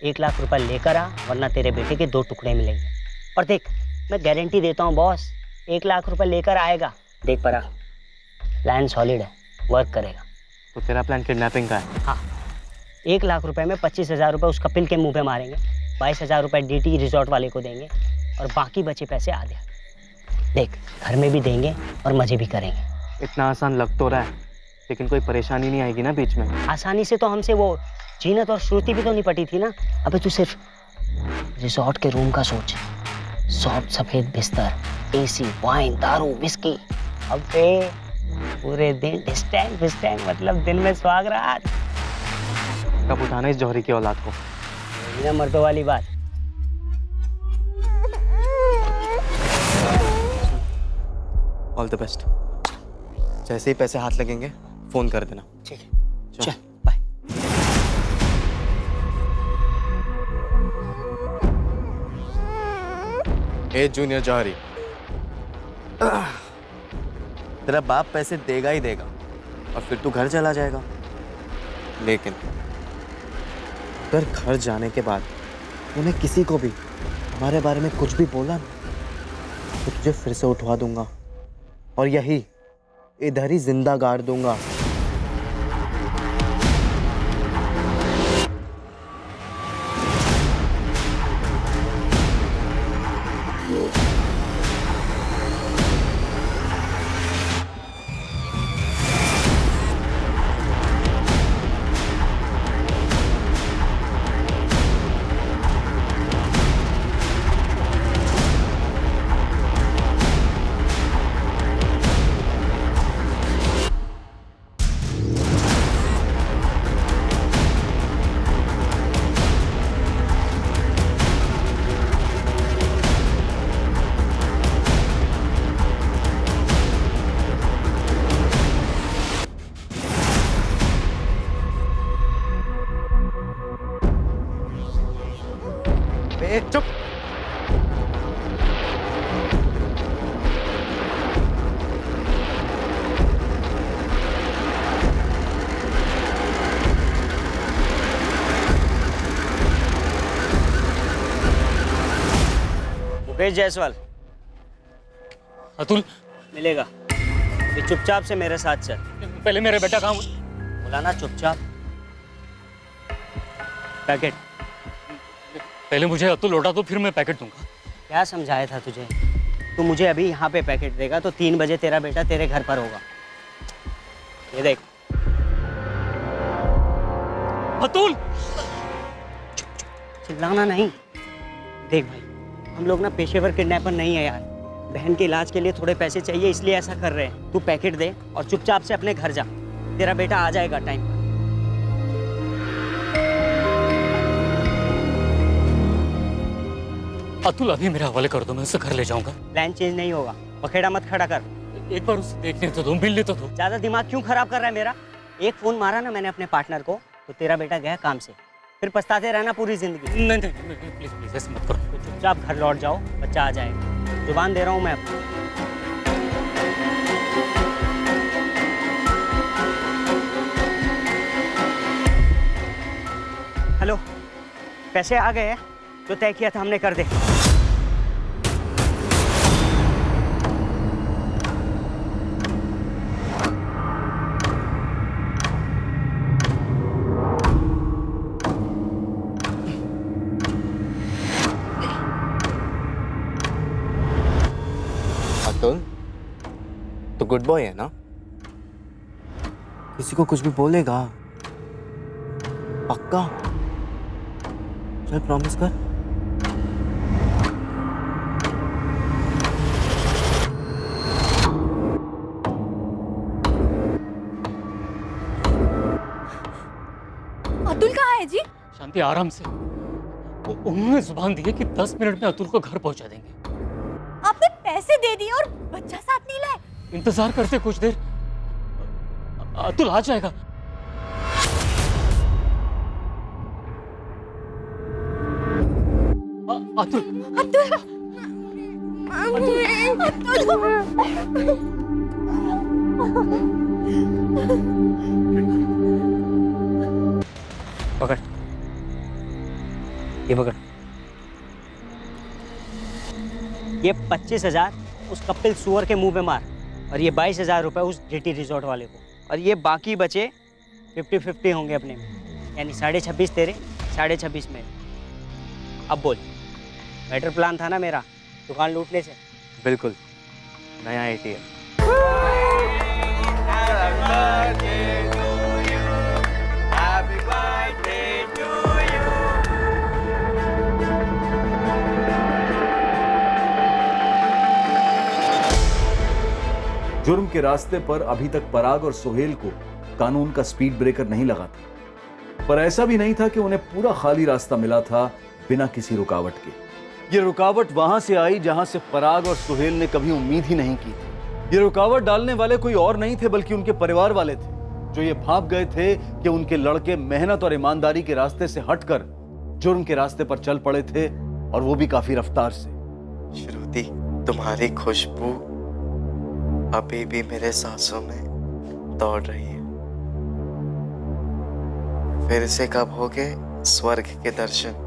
1 लाख रुपए लेकर आ, वरना तेरे बेटे के 2 टुकड़े मिलेंगे। और देख, मैं गारंटी देता हूँ बॉस, 1 लाख रुपए लेकर आएगा। देख परा, प्लान सॉलिड है, वर्क करेगा। तो तेरा प्लान किडनैपिंग का है? हाँ, 1 लाख रुपए में 25,000 रुपये उस कपिल के मुंह पे मारेंगे, 22,000 रुपये DT रिजॉर्ट वाले को देंगे और बाकी बचे पैसे आधे। देख, घर में भी देंगे और मजे भी करेंगे। इतना आसान लग तो रहा है, लेकिन कोई परेशानी नहीं आएगी ना बीच में? आसानी से तो हमसे वो जीनत और श्रुति भी तो निपटी थी ना। अबे तू सिर्फ रिजॉर्ट के रूम का सोच, सॉफ्ट सफेद बिस्तर, AC, वाइन, दारू, विस्की। अबे पूरे दिन डिस्टैंग फिस्टैंग, मतलब दिन में सुहाग रात। कब उठाना इस जौहरी की औलाद को? बिना मर्दों वाली बात। All the best. जैसे ही पैसे हाथ लगेंगे फोन कर देना। ठीक है, चल बाय। ए जूनियर जौहरी, तेरा बाप पैसे देगा ही देगा और फिर तू घर चला जाएगा। लेकिन अगर घर जाने के बाद तूने किसी को भी हमारे बारे में कुछ भी बोला ना, तो तुझे फिर से उठवा दूंगा और यही इधर ही जिंदा गाड़ दूंगा। चुप। मुकेश जायसवाल। अतुल मिलेगा, ये चुपचाप से मेरे साथ चल। पहले मेरा बेटा कहाँ? बोला ना चुपचाप। पैकेट पहले मुझे अतुल लौटा तो फिर मैं पैकेट दूंगा। क्या समझाया था तुझे? तू मुझे अभी यहाँ पे पैकेट देगा तो 3 बजे तेरा बेटा तेरे घर पर होगा। ये देख। अतुल! चिल्लाना नहीं। देख भाई, हम लोग ना पेशेवर किडनैपर नहीं है यार। बहन के इलाज के लिए थोड़े पैसे चाहिए, इसलिए ऐसा कर रहे हैं। तू पैकेट दे और चुपचाप से अपने घर जा, तेरा बेटा आ जाएगा टाइम पर। अतुल अभी मेरे हवाले कर दो, मैं उसे घर ले जाऊंगा। प्लान चेंज नहीं होगा, पखेड़ा मत खड़ा कर। एक बार उसे देखने तो दो, मिलने तो दो। ज्यादा दिमाग क्यों खराब कर रहा है मेरा? एक फोन मारा ना मैंने अपने पार्टनर को तो तेरा बेटा गया काम से, फिर पछताते रहना पूरी जिंदगी। नहीं प्लीज प्लीज ऐसे मत करो। तो चुपचाप घर लौट जाओ, बच्चा आ जाएगा। जुबान दे रहा हूँ मैं आपको। हेलो, पैसे आ गए हैं, जो तय किया था हमने कर दे। अतुल, तो गुड बॉय है ना? किसी को कुछ भी बोलेगा? पक्का? चल प्रॉमिस कर। अतुल कहाँ है जी? शांति आराम से। उन्होंने जुबान दी है कि 10 मिनट में अतुल को घर पहुंचा देंगे। आपने पैसे दे दिए और बच्चा साथ नहीं लाए। इंतजार करते कुछ देर, अतुल आ जाएगा। अतुल अतुल पकड़, ये पकड़। ये 25,000 उस कपिल सुअर के मुंह पे मार, और ये 22,000 रुपए उस GT रिजॉर्ट वाले को, और ये बाकी बचे 50-50 होंगे अपने में, यानी 26.5 तेरे, 26.5 मेरे। अब बोल, बेटर प्लान था ना मेरा दुकान लूटने से? बिल्कुल, नया ATM। जुर्म के रास्ते पर अभी तक पराग और सोहेल को कानून का स्पीड ब्रेकर नहीं लगा था, पर ऐसा भी नहीं था कि उन्हें पूरा खाली रास्ता मिला था बिना किसी रुकावट के। ये रुकावट वहां से आई जहां से पराग और सोहेल ने कभी उम्मीद ही नहीं की थी। ये रुकावट डालने वाले कोई और नहीं थे बल्कि उनके परिवार वाले थे, जो ये भाप गए थे कि उनके लड़के मेहनत और ईमानदारी के रास्ते से हटकर जुर्म के रास्ते पर चल पड़े थे, और वो भी काफी रफ्तार से। श्रुति, तुम्हारी खुशबू अभी भी मेरे सांसों में दौड़ रही है। फिर से कब होगे स्वर्ग के दर्शन?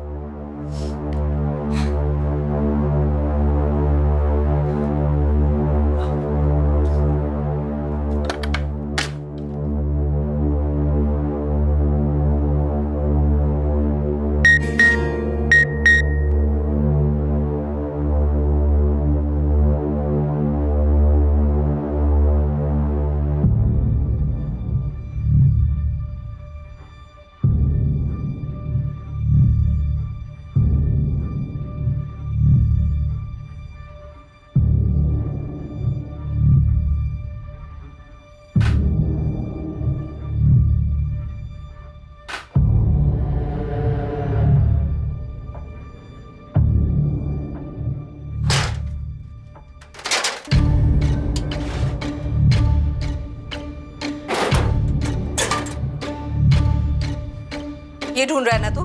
ये ढूंढ रहा है ना तू?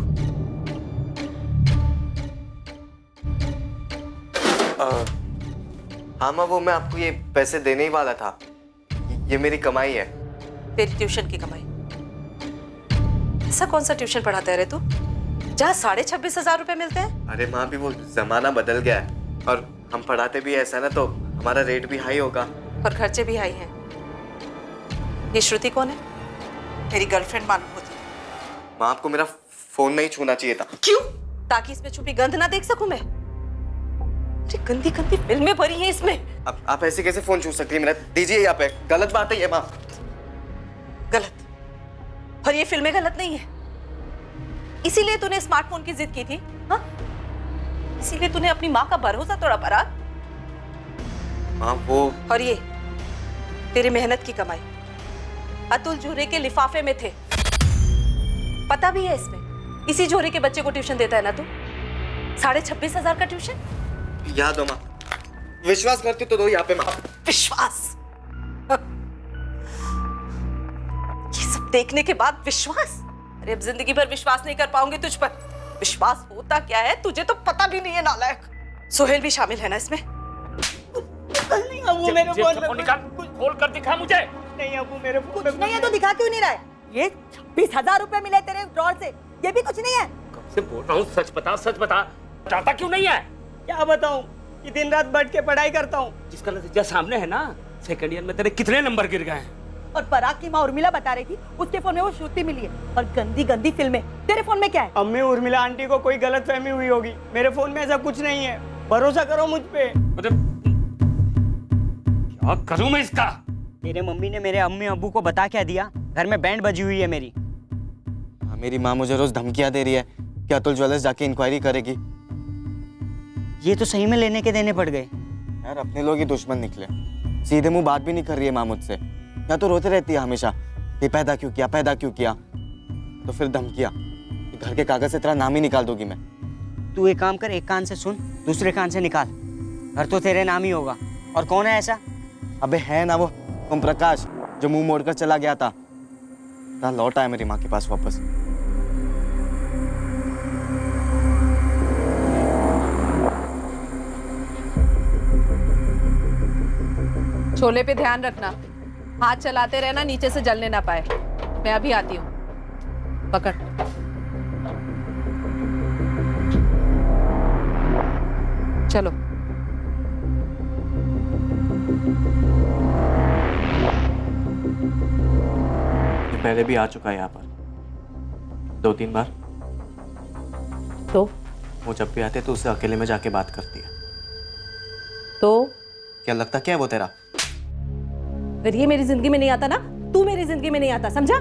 हाँ माँ, वो मैं आपको ये पैसे देने ही वाला था। ये मेरी कमाई है। तेरी ट्यूशन की कमाई? ऐसा कौन सा ट्यूशन पढ़ाता है रे तू, जहाँ 26,500 रुपए मिलते हैं? अरे माँ, भी वो जमाना बदल गया है, और हम पढ़ाते भी ऐसा ना तो हमारा रेट भी हाई होगा और खर्चे भी हाई हैं। ये श्रुति कौन है? मेरी गर्लफ्रेंड मालूम होती है। माँ, आपको मेरा फोन नहीं छूना चाहिए था। क्यों? ताकि इसमें छुपी गंध ना देख सकूं मैं? अरे गंदी गंदी फिल्में भरी हैं इसमें। आप ऐसे कैसे फोन छू सकती है मेरा? दीजिए यहाँ पे, गलत बात है ये माँ। गलत? और ये फिल्में गलत नहीं है, इसीलिए तूने स्मार्टफोन की जिद की थी? हाँ, इसीलिए तूने अपनी माँ का भरोसा तोड़ा पराग? माँ वो, और ये तेरी मेहनत की कमाई अतुल जोरे के लिफाफे में थे, पता भी है इसमें। इसी जोरे के बच्चे को ट्यूशन देता है ना तू? 26,500 का ट्यूशन? याद हो माँ, विश्वास करती तो दो यहाँ पे माँ। विश्वास? ये सब देखने के बाद विश्वास? अरे अब जिंदगी भर विश्वास नहीं कर पाऊंगी तुझ पर। विश्वास होता क्या है तुझे तो पता भी नहीं है नालायक। सोहेल भी शामिल है ना इसमें? नहीं अबू, मेरे फोन निकाल, खोल कर दिखा मुझे। नहीं अबू, मेरे फोन कुछ नहीं है तो दिखा क्यों नहीं रहा है? ये 26,000 रुपए मिले तेरे ड्रॉर से, ये भी कुछ नहीं है? कब से बोल रहा हूँ, सच बता, सच बता। बताता क्यों नहीं है? क्या बताऊं, कि दिन रात बैठ के पढ़ाई करता हूँ। जिसका नतीजा सामने है ना, सेकंड ईयर में तेरे कितने नंबर गिर गए हैं। और पराग की माँ उर्मिला बता रही थी उसके फोन में वो श्रुति मिली है, और गंदी गंदी फिल्में। तेरे फोन में क्या है? अम्मी उर्मिला आंटी को कोई गलतफहमी हुई होगी, मेरे फोन में ऐसा कुछ नहीं है, भरोसा करो मुझ पे। क्या करूं मैं इसका? मेरे मम्मी ने मेरे अम्मी अब्बू को बता क्या दिया घर में बैंड बजी हुई है मेरी। हाँ, मेरी माँ मुझे रोज धमकियां दे रही है कि अतुल ज्वेलर्स जाके इंक्वायरी करेगी। ये तो सही में लेने के देने पड़ गए। यार अपने लोग ही दुश्मन निकले, सीधे मुंह बात भी नहीं कर रही है माँ मुझसे। या तो रोते रहती है हमेशा कि पैदा क्यों किया, पैदा क्यों किया, तो फिर धमकियां कि घर के कागज से तेरा नाम ही निकाल दूंगी मैं। तू एक काम कर, एक कान से सुन, दूसरे कान से निकाल। घर तो तेरे नाम ही होगा। और कौन है ऐसा? अबे है ना वो ओम प्रकाश, जो मुंह मोड़कर चला गया था। लौट आया मेरी माँ के पास वापस। छोले पे ध्यान रखना, हाथ चलाते रहना, नीचे से जलने ना पाए। मैं अभी आती हूँ। पकड़। चलो। पहले भी आ चुका है यहाँ पर 2-3 बार। तो वो जब भी आते तो उससे अकेले में जाके बात करती है। तो क्या लगता क्या है वो तेरा? अगर ये मेरी जिंदगी में नहीं आता ना, तू मेरी जिंदगी में नहीं आता, समझा?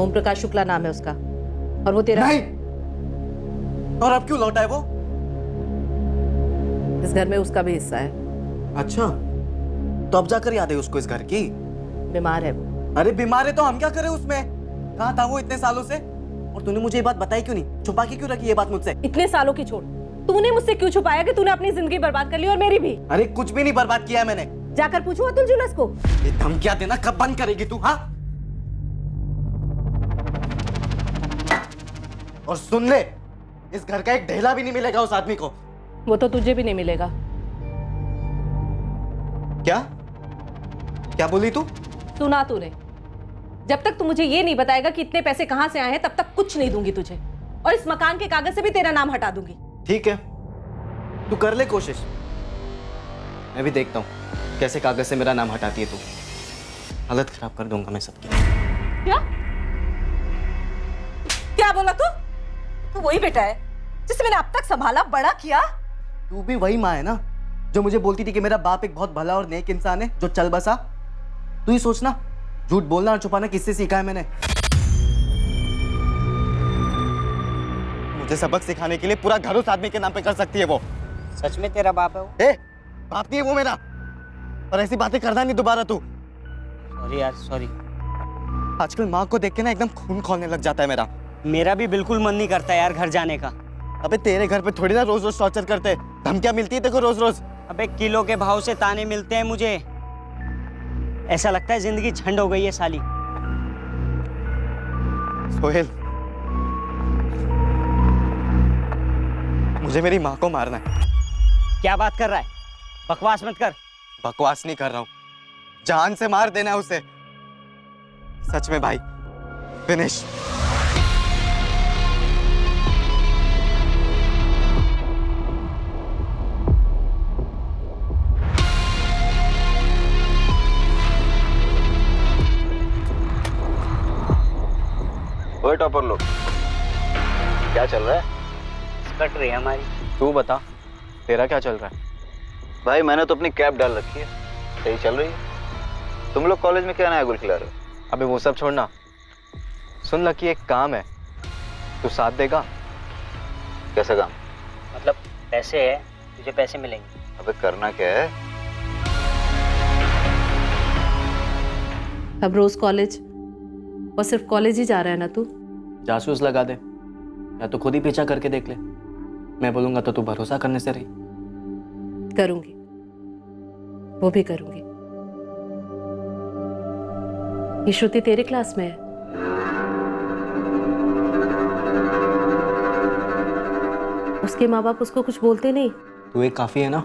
ओम प्रकाश शुक्ला नाम है उसका, और वो तेरा नहीं। और अब क्यों लौटा है वो? इस घर में उसका भी हिस्सा है। अच्छा, तो अब जाकर याद है उसको इस घर की? बीमार है वो। अरे बीमार है तो हम क्या करें उसमें? कहाँ था वो इतने सालों से? और तूने मुझे ये बात बताई क्यों नहीं? छुपा के क्यों रखी ये बात मुझसे? इतने सालों की छोड़, तूने मुझसे क्यों छुपाया कि तूने अपनी जिंदगी बर्बाद कर ली और मेरी भी? अरे कुछ भी नहीं बर्बाद किया मैंने। जाकर पूछो अतुल ज्वेलर्स को। ये धमकियां देना कब बंद करेगी तू? हाँ, और सुन ले, इस घर का एक ढेला भी नहीं मिलेगा उस आदमी को। वो तो तुझे भी नहीं मिलेगा। क्या क्या बोली तू? सुना तूने? जब तक तू मुझे ये नहीं बताएगा कि इतने पैसे कहां से आए हैं, तब तक कुछ नहीं दूंगी तुझे, और इस मकान के कागज से भी तेरा नाम हटा दूंगी। ठीक है, तू कर ले कोशिश, मैं भी देखता हूँ कैसे कागज से मेरा नाम हटाती है तू। हालत खराब कर दूंगा मैं सबकी। क्या क्या बोला तू? तू वही बेटा है जिसे मैंने अब तक संभाला, बड़ा किया। तू भी वही माँ है ना जो मुझे बोलती थी कि मेरा बाप एक बहुत भला और नेक इंसान है जो चल बसा। तू ही सोचना, झूठ बोलना और छुपाना किससे सीखा है मैंने? मुझे सबक सिखाने के लिए पूरा घर उस आदमी के नाम पे कर सकती है वो। सच में तेरा बाप है वो? बाप नहीं है वो मेरा, और ऐसी बातें करना नहीं दोबारा तू। सॉरी यार, सॉरी। आजकल माँ को देख के ना एकदम खून खौलने लग जाता है मेरा। मेरा भी बिल्कुल मन नहीं करता यार घर जाने का। अबे तेरे घर पे थोड़ी ना रोज रोज टॉर्चर करते, धमकियां मिलती है देखो रोज रोज। अबे किलो के भाव से ताने मिलते हैं मुझे। ऐसा लगता है जिंदगी झंड हो गई है साली। सोहेल, मुझे मेरी माँ को मारना है। क्या बात कर रहा है? बकवास मत कर। बकवास नहीं कर रहा हूँ, जान से मार देना है उसे। सच में भाई, फिनिश। ओए टॉपर लोग, क्या चल रहा है? कट रही है हमारी। तू बता, तेरा क्या चल रहा है? भाई मैंने तो अपनी कैब डाल रखी है, सही चल रही है। तुम लोग कॉलेज में क्या नया गुल खिला रहे हो? अबे वो सब छोड़ना, सुन लकी एक काम है, तू साथ देगा? कैसा काम? मतलब पैसे है, तुझे पैसे मिलेंगे। अबे करना क्या है? अब रोज कॉलेज, और सिर्फ कॉलेज ही जा रहा है ना तू? जासूस लगा दे, या तो खुद ही पीछा करके देख ले। मैं बोलूंगा तो तू भरोसा करने से रही। करूंगी, वो भी करूंगी। ये श्रुति तेरे क्लास में है? उसके माँ बाप उसको कुछ बोलते नहीं? तू एक काफी है ना।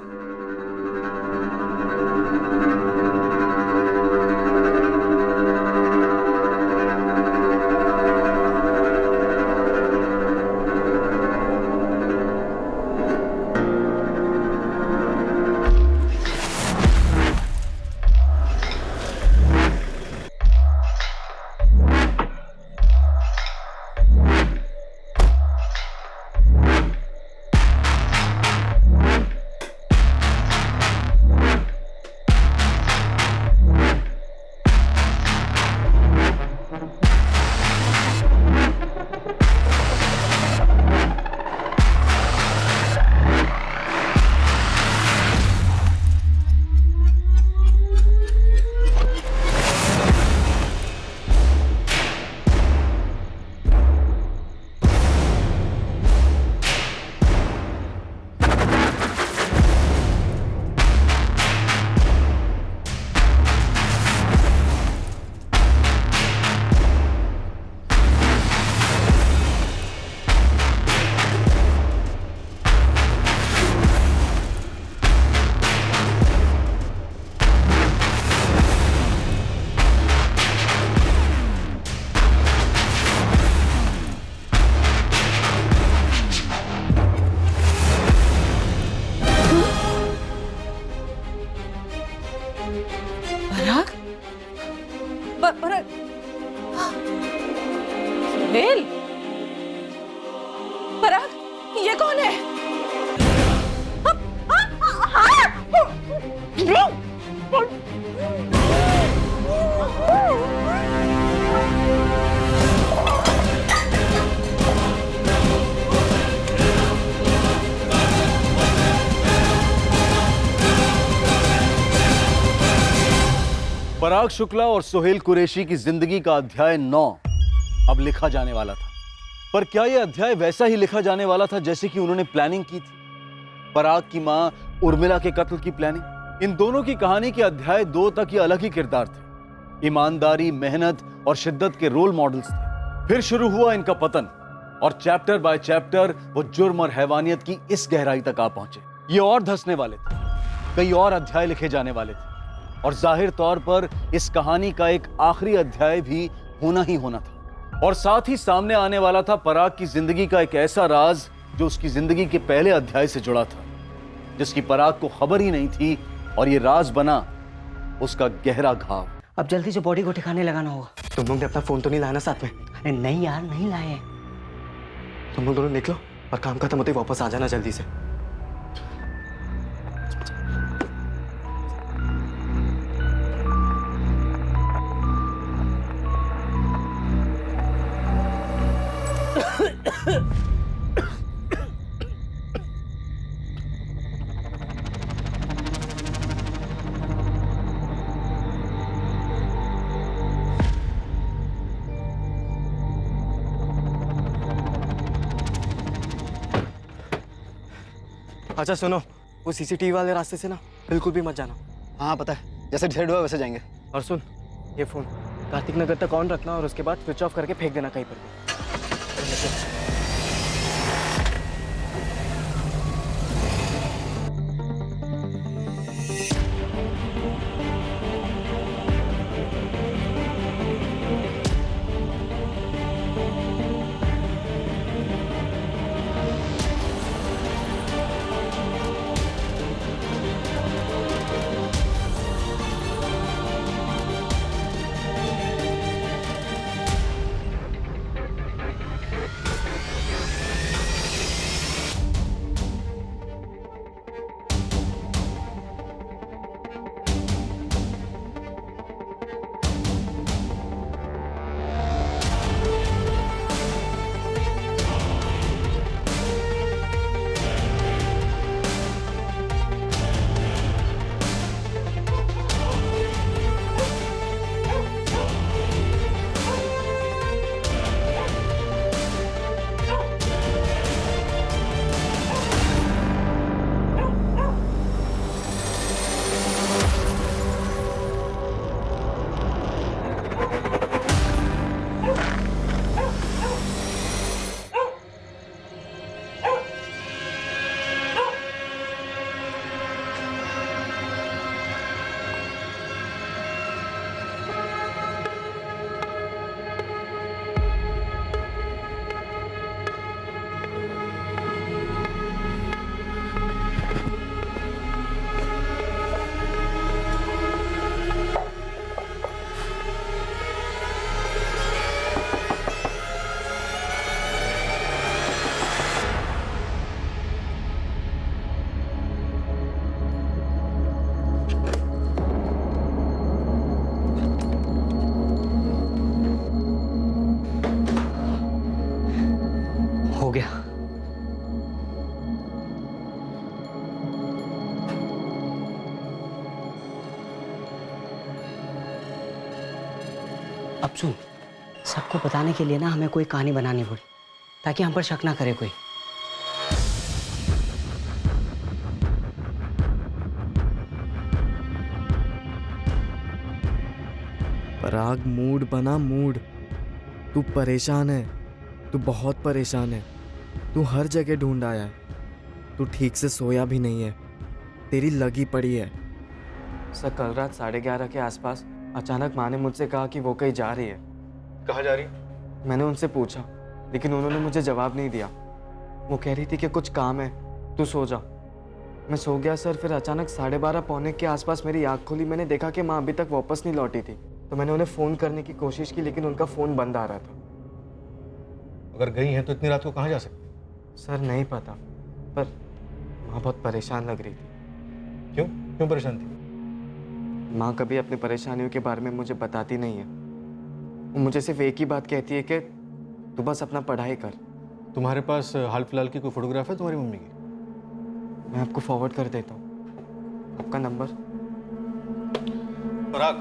पराग, सुहेल, पराग, ये कौन है? पराग शुक्ला और सुहेल कुरैशी की जिंदगी का अध्याय 9 अब लिखा जाने वाला था। पर क्या यह अध्याय वैसा ही लिखा जाने वाला था जैसे कि उन्होंने प्लानिंग की थी? पराग की मां उर्मिला के कत्ल की प्लानिंग। इन दोनों की कहानी के अध्याय 2 तक ये अलग ही किरदार थे। ईमानदारी, मेहनत और शिद्दत के रोल मॉडल्स थे। फिर शुरू हुआ इनका पतन और चैप्टर बाय चैप्टर वो जुर्म और हैवानियत की इस गहराई तक आ पहुंचे। ये और धंसने वाले थे, कई और अध्याय लिखे जाने वाले थे और जाहिर तौर पर इस कहानी का एक आखिरी अध्याय भी होना ही होना था। और साथ ही सामने आने वाला था पराग की जिंदगी का एक ऐसा राज जो उसकी जिंदगी के पहले अध्याय से जुड़ा था, जिसकी पराग को खबर ही नहीं थी, और ये राज बना उसका गहरा घाव। अब जल्दी से बॉडी को ठिकाने लगाना होगा। तुम लोग ने अपना फोन तो नहीं लाया ना साथ में? अरे नहीं यार, नहीं लाए हैं। तुम लोग दोनों निकलो और काम खत्म होते ही वापस आ जाना जल्दी से। अच्छा सुनो, वो सीसीटीवी वाले रास्ते से ना बिल्कुल भी मत जाना। हाँ पता है, जैसे डिसाइड हुआ वैसे जाएंगे। और सुन, ये फोन कार्तिक नगर तक ऑन रखना और उसके बाद स्विच ऑफ करके फेंक देना कहीं पर भी। हो गया। अब सुन, सबको बताने के लिए ना हमें कोई कहानी बनानी पड़ी ताकि हम पर शक ना करे कोई। पराग, मूड बना, मूड। तू परेशान है, तू बहुत परेशान है। तू हर जगह ढूंढ आया है, तू ठीक से सोया भी नहीं है, तेरी लगी पड़ी है। सर, कल रात 11:30 के आसपास अचानक माँ ने मुझसे कहा कि वो कहीं जा रही है। कहाँ जा रही? मैंने उनसे पूछा, लेकिन उन्होंने मुझे जवाब नहीं दिया। वो कह रही थी कि कुछ काम है, तू सो जा। मैं सो गया सर। फिर अचानक 12:30 पौने के आसपास मेरी आँख खुली। मैंने देखा कि माँ अभी तक वापस नहीं लौटी थी। तो मैंने उन्हें फ़ोन करने की कोशिश की, लेकिन उनका फ़ोन बंद आ रहा था। अगर गई हैं तो इतनी रात को कहाँ जा सकती? सर नहीं पता, पर माँ बहुत परेशान लग रही थी। क्यों क्यों परेशान थी? माँ कभी अपनी परेशानियों के बारे में मुझे बताती नहीं है। वो मुझे सिर्फ एक ही बात कहती है कि तू बस अपना पढ़ाई कर। तुम्हारे पास हाल फिलहाल की कोई फोटोग्राफ है तुम्हारी मम्मी की? मैं आपको फॉरवर्ड कर देता हूँ आपका नंबर। पराग,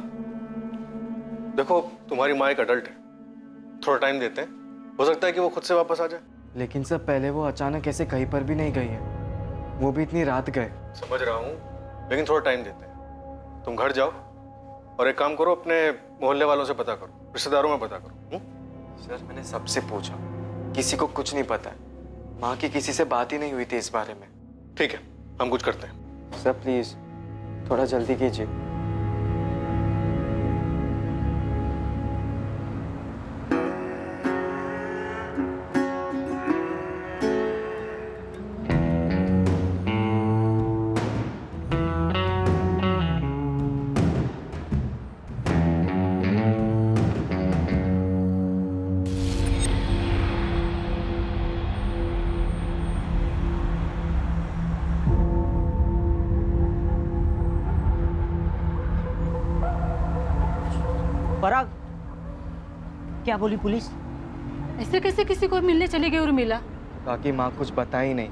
देखो तुम्हारी माँ एक अडल्ट है, थोड़ा टाइम देते हैं, हो सकता है कि वो खुद से वापस आ जाए। लेकिन सर पहले वो अचानक ऐसे कहीं पर भी नहीं गई है, वो भी इतनी रात गए। समझ रहा हूँ, लेकिन थोड़ा टाइम देते हैं। तुम घर जाओ और एक काम करो, अपने मोहल्ले वालों से पता करो, रिश्तेदारों में पता करो। सर मैंने सबसे पूछा, किसी को कुछ नहीं पता है। माँ की किसी से बात ही नहीं हुई थी इस बारे में। ठीक है, हम कुछ करते हैं। सर प्लीज थोड़ा जल्दी कीजिए। पराग, क्या बोली पुलिस? ऐसे कैसे किसी को मिलने चली गई उर्मिला? बाकी माँ कुछ बता ही नहीं।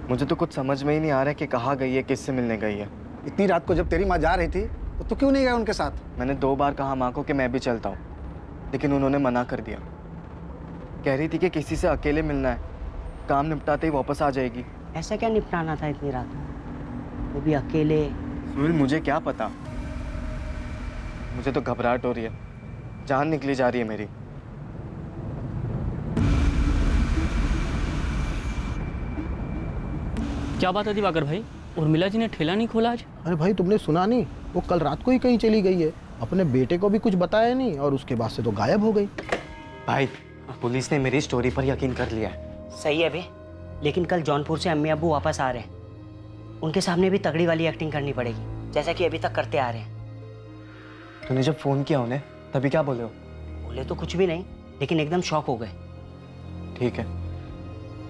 मुझे तो कुछ समझ में ही नहीं आ रहा है कि कहाँ गई है, किससे मिलने गई है। इतनी रात को जब तेरी माँ जा रही थी तो क्यों नहीं गया उनके साथ? मैंने 2 बार कहा माँ को कि मैं भी चलता हूँ, लेकिन उन्होंने मना कर दिया। कह रही थी कि किसी से अकेले मिलना है, काम निपटाते ही वापस आ जाएगी। ऐसा क्या निपटाना था इतनी रात, वो भी अकेले? सुनील मुझे क्या पता, मुझे तो घबराहट हो रही है, जान निकली जा रही है मेरी। क्या बात है दिवाकर भाई, उर्मिला जी ने ठेला नहीं खोला आज? अरे भाई तुमने सुना नहीं, वो कल रात को ही कहीं चली गई है, अपने बेटे को भी कुछ बताया नहीं और उसके बाद से तो गायब हो गई। भाई पुलिस ने मेरी स्टोरी पर यकीन कर लिया है। सही है बे, लेकिन कल जौनपुर से अम्मी अब्बू वापस आ रहे हैं, उनके सामने भी तगड़ी वाली एक्टिंग करनी पड़ेगी, जैसा कि अभी तक करते आ रहे हैं। तूने जब फोन किया उन्हें तभी क्या बोले हो? बोले तो कुछ भी नहीं, लेकिन एकदम शॉक हो गए। ठीक है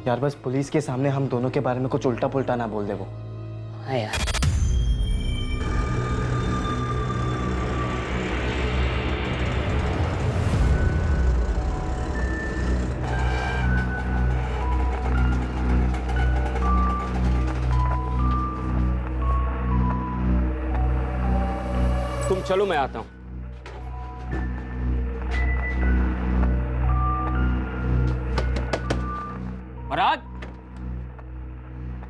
यार, बस पुलिस के सामने हम दोनों के बारे में कुछ उल्टा पुल्टा ना बोल दे वो। हाँ यार। तुम चलो, मैं आता हूं। पराग,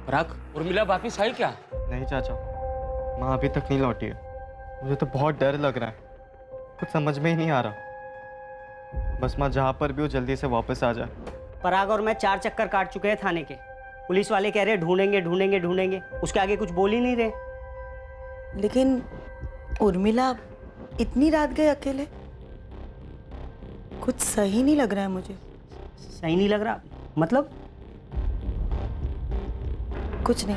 पराग, उर्मिला वापिस आई क्या? नहीं चाचा, माँ अभी तक नहीं लौटी है। मुझे तो बहुत डर लग रहा है, कुछ समझ में ही नहीं आ रहा। बस माँ जहाँ पर भी हो जल्दी से वापस आ जाए। पराग और मैं 4 चक्कर काट चुके हैं थाने के, पुलिस वाले कह रहे ढूंढेंगे ढूंढेंगे ढूंढेंगे, उसके आगे कुछ बोल ही नहीं रहे। लेकिन उर्मिला इतनी रात गए अकेले, कुछ सही नहीं लग रहा है मुझे। सही नहीं लग रहा मतलब? कुछ नहीं।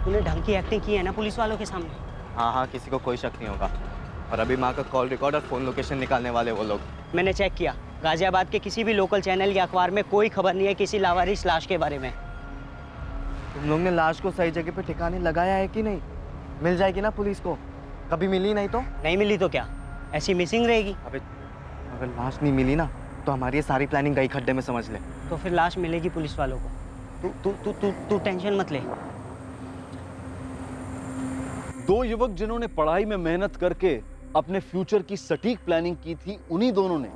तूने ढंग की एक्टिंग की है ना पुलिस वालों के सामने? हाँ हाँ, किसी को कोई शक नहीं होगा। और अभी माँ का कॉल रिकॉर्ड और फोन लोकेशन निकालने वाले वो लोग। मैंने चेक किया, गाजियाबाद के किसी भी लोकल चैनल या अखबार में कोई खबर नहीं है किसी लावारिस लाश के बारे में। तुम लोग ने लाश को सही जगह पे ठिकाने लगाया है कि नहीं? मिल जाएगी ना पुलिस को, कभी मिली नहीं तो? नहीं मिली तो क्या, ऐसी मिसिंग रहेगी? अबे अगर लाश नहीं मिली ना तो हमारी ये सारी प्लानिंग गई खड्डे में, समझ ले। तो फिर लाश मिलेगी पुलिस वालों को, तू तू तू तू तू टेंशन मत ले। 2 युवक जिन्होंने पढ़ाई में मेहनत करके अपने फ्यूचर की सटीक प्लानिंग की थी, उन्हीं दोनों ने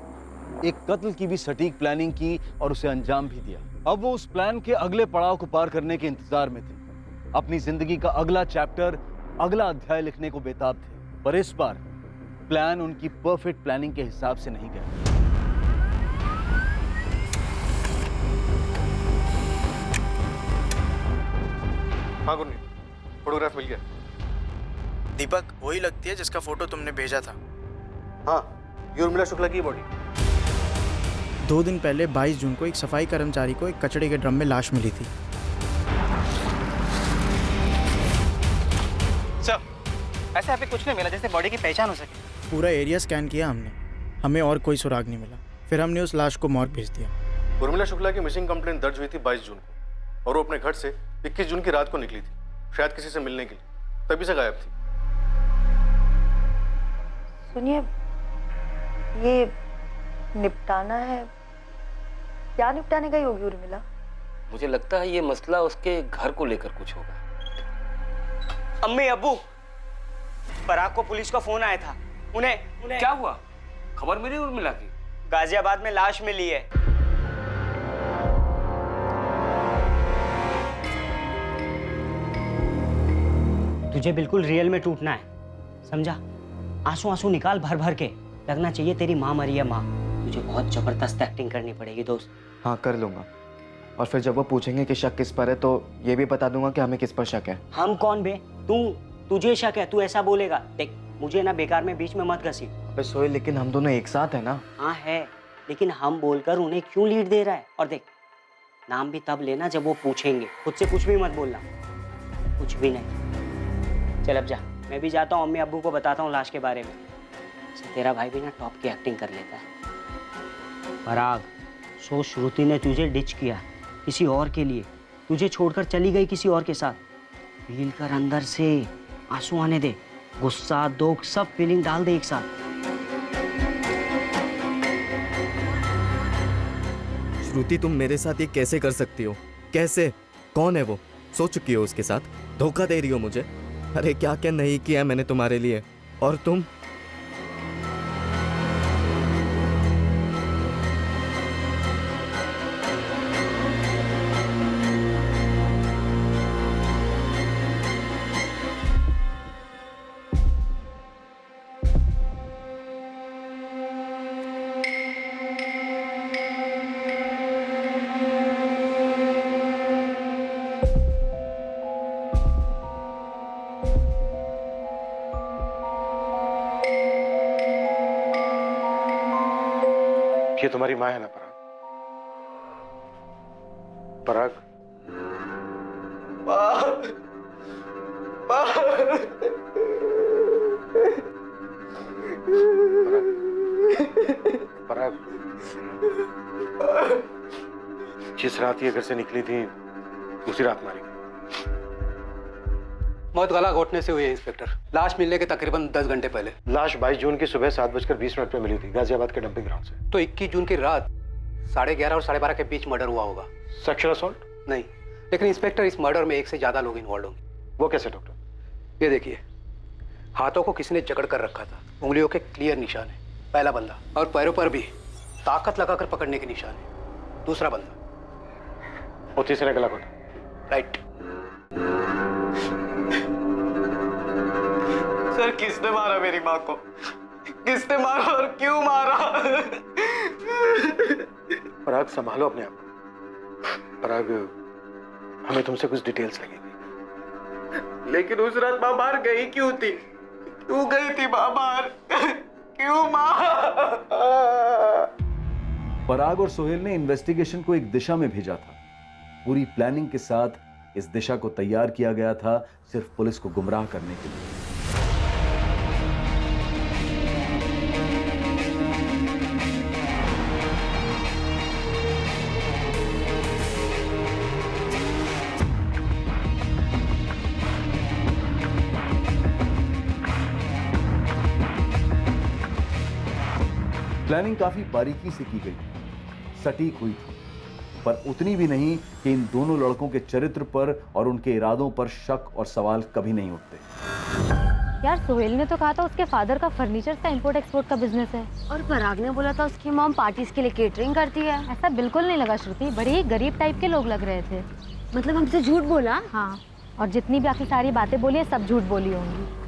एक कत्ल की भी सटीक प्लानिंग की और उसे अंजाम भी दिया। अब वो उस प्लान के अगले पड़ाव को पार करने के इंतजार में थे, अपनी जिंदगी का अगला चैप्टर, अगला अध्याय लिखने को बेताब थे। पर इस बार प्लान उनकी परफेक्ट प्लानिंग के हिसाब से नहीं गया। हाँ गुरनी, फोटोग्राफ मिल गया। दीपक वही लगती है जिसका फोटो तुमने भेजा था। हाँ, ये उर्मिला शुक्ला की बॉडी। 2 दिन पहले 22 जून को एक सफाई कर्मचारी को एक कचड़े के ड्रम में लाश मिली थी। सर, ऐसे यहाँ पे कुछ नहीं मिला जैसे बॉडी की पहचान हो सके। पूरा एरिया स्कैन किया हमने, हमें और कोई सुराग नहीं मिला। फिर हमने उस लाश को मॉर्ग भेज दिया। उर्मिला शुक्ला की मिसिंग कंप्लेंट दर्ज हुई थी 22 जून को और वो अपने घर से 21 जून की रात को निकली थी, शायद किसी से मिलने के लिए, तभी से गायब थी। सुनिए, ये निपटाना है, क्या निपटाने का ही होगी उर्मिला? मुझे लगता है ये मसला उसके घर को लेकर कुछ होगा। अम्मी अब्बू, पराग को पुलिस का फोन आया था। उन्हें क्या हुआ? खबर मिली उर्मिला की? गाजियाबाद में लाश मिली है। तुझे बिल्कुल रियल में टूटना है, समझा? आंसू आंसू निकाल भर भर के, लगना चाहिए तेरी माँ मरी है माँ। तुझे बहुत जबरदस्त एक्टिंग करनी पड़ेगी दोस्त। हाँ, कर लूंगा। और फिर जब वो पूछेंगे कि शक किस पर है तो ये भी बता दूंगा कि हमें किस पर शक है। हम कौन बे? तुझे शक है, तू ऐसा बोलेगा। देख, मुझे ना बेकार में बीच में मत घसी। अबे सोहेल, लेकिन हम दोनों एक साथ है ना। हाँ है, लेकिन हम बोलकर उन्हें क्यों लीड दे रहा है? और देख, नाम भी तब लेना जब वो पूछेंगे, खुद से कुछ भी मत बोलना, कुछ भी नहीं। चल अब जा, मैं भी जाता हूँ, अम्मी अब्बू को बताता हूँ लाश के बारे में। तेरा भाई भी ना टॉप की एक्टिंग कर लेता है। पराग, सो श्रुति ने तुझे डिच किया किसी और के लिए, तुझे छोड़कर चली गई किसी और के साथ। फील कर अंदर से, आंसू आने दे, गुस्सा दुख सब फीलिंग डाल दे एक साथ। श्रुति, तुम मेरे साथ ये कैसे कर सकती हो? कैसे? कौन है वो? सो चुकी हो उसके साथ? धोखा दे रही हो मुझे? अरे क्या क्या नहीं किया मैंने तुम्हारे लिए, और तुम? ये तुम्हारी माँ है ना पराग? पराग, पराग, जिस रात ये घर से निकली थी उसी रात मारी। मौत गला घोटने से हुई है इंस्पेक्टर। लाश मिलने के तकरीबन 10 घंटे पहले। लाश 22 जून की सुबह 7:20 पे मिली थी गाजियाबाद के डंपिंग ग्राउंड से। तो 21 जून की रात 11:30 और 12:30 के बीच मर्डर हुआ होगा। Sexual assault? नहीं, लेकिन इंस्पेक्टर इस मर्डर में एक से ज्यादा लोग इन्वॉल्व होंगे। वो कैसे डॉक्टर? ये देखिए, हाथों को किसी ने जकड़ कर रखा था, उंगलियों के क्लियर निशान है, पहला बंदा, और पैरों पर भी ताकत लगाकर पकड़ने के निशान है, दूसरा बंदा, और तीसरे गला घोटा। राइट। सर, किसने मारा मेरी माँ को? किसने मारा और क्यों मारा? पराग, संभालो अपने आप को। पराग, हमें तुमसे कुछ डिटेल्स लगेगी। लेकिन उस रात माँ बाहर गई क्यों थी? क्यों गई थी माँ बाहर? क्यों माँ? पराग और सोहेल ने इन्वेस्टिगेशन को एक दिशा में भेजा था। पूरी प्लानिंग के साथ इस दिशा को तैयार किया गया था, सिर्फ पुलिस को गुमराह करने के लिए। प्लानिंग काफी बारीकी से की गई, सटीक हुई थी, पर उतनी भी नहीं कि इन दोनों लड़कों के चरित्र पर और उनके इरादों पर शक और सवाल कभी नहीं उठते। यार, सोहेल ने तो कहा था उसके फादर का फर्नीचर का इंपोर्ट एक्सपोर्ट का बिजनेस है, और पराग ने बोला था उसकी मॉम पार्टीज के लिए केटरिंग करती है। ऐसा बिल्कुल नहीं लगा श्रुति, बड़े ही गरीब टाइप के लोग लग रहे थे। मतलब हमसे झूठ बोला? हाँ, और जितनी बाकी सारी बातें बोली है सब झूठ बोली होंगी।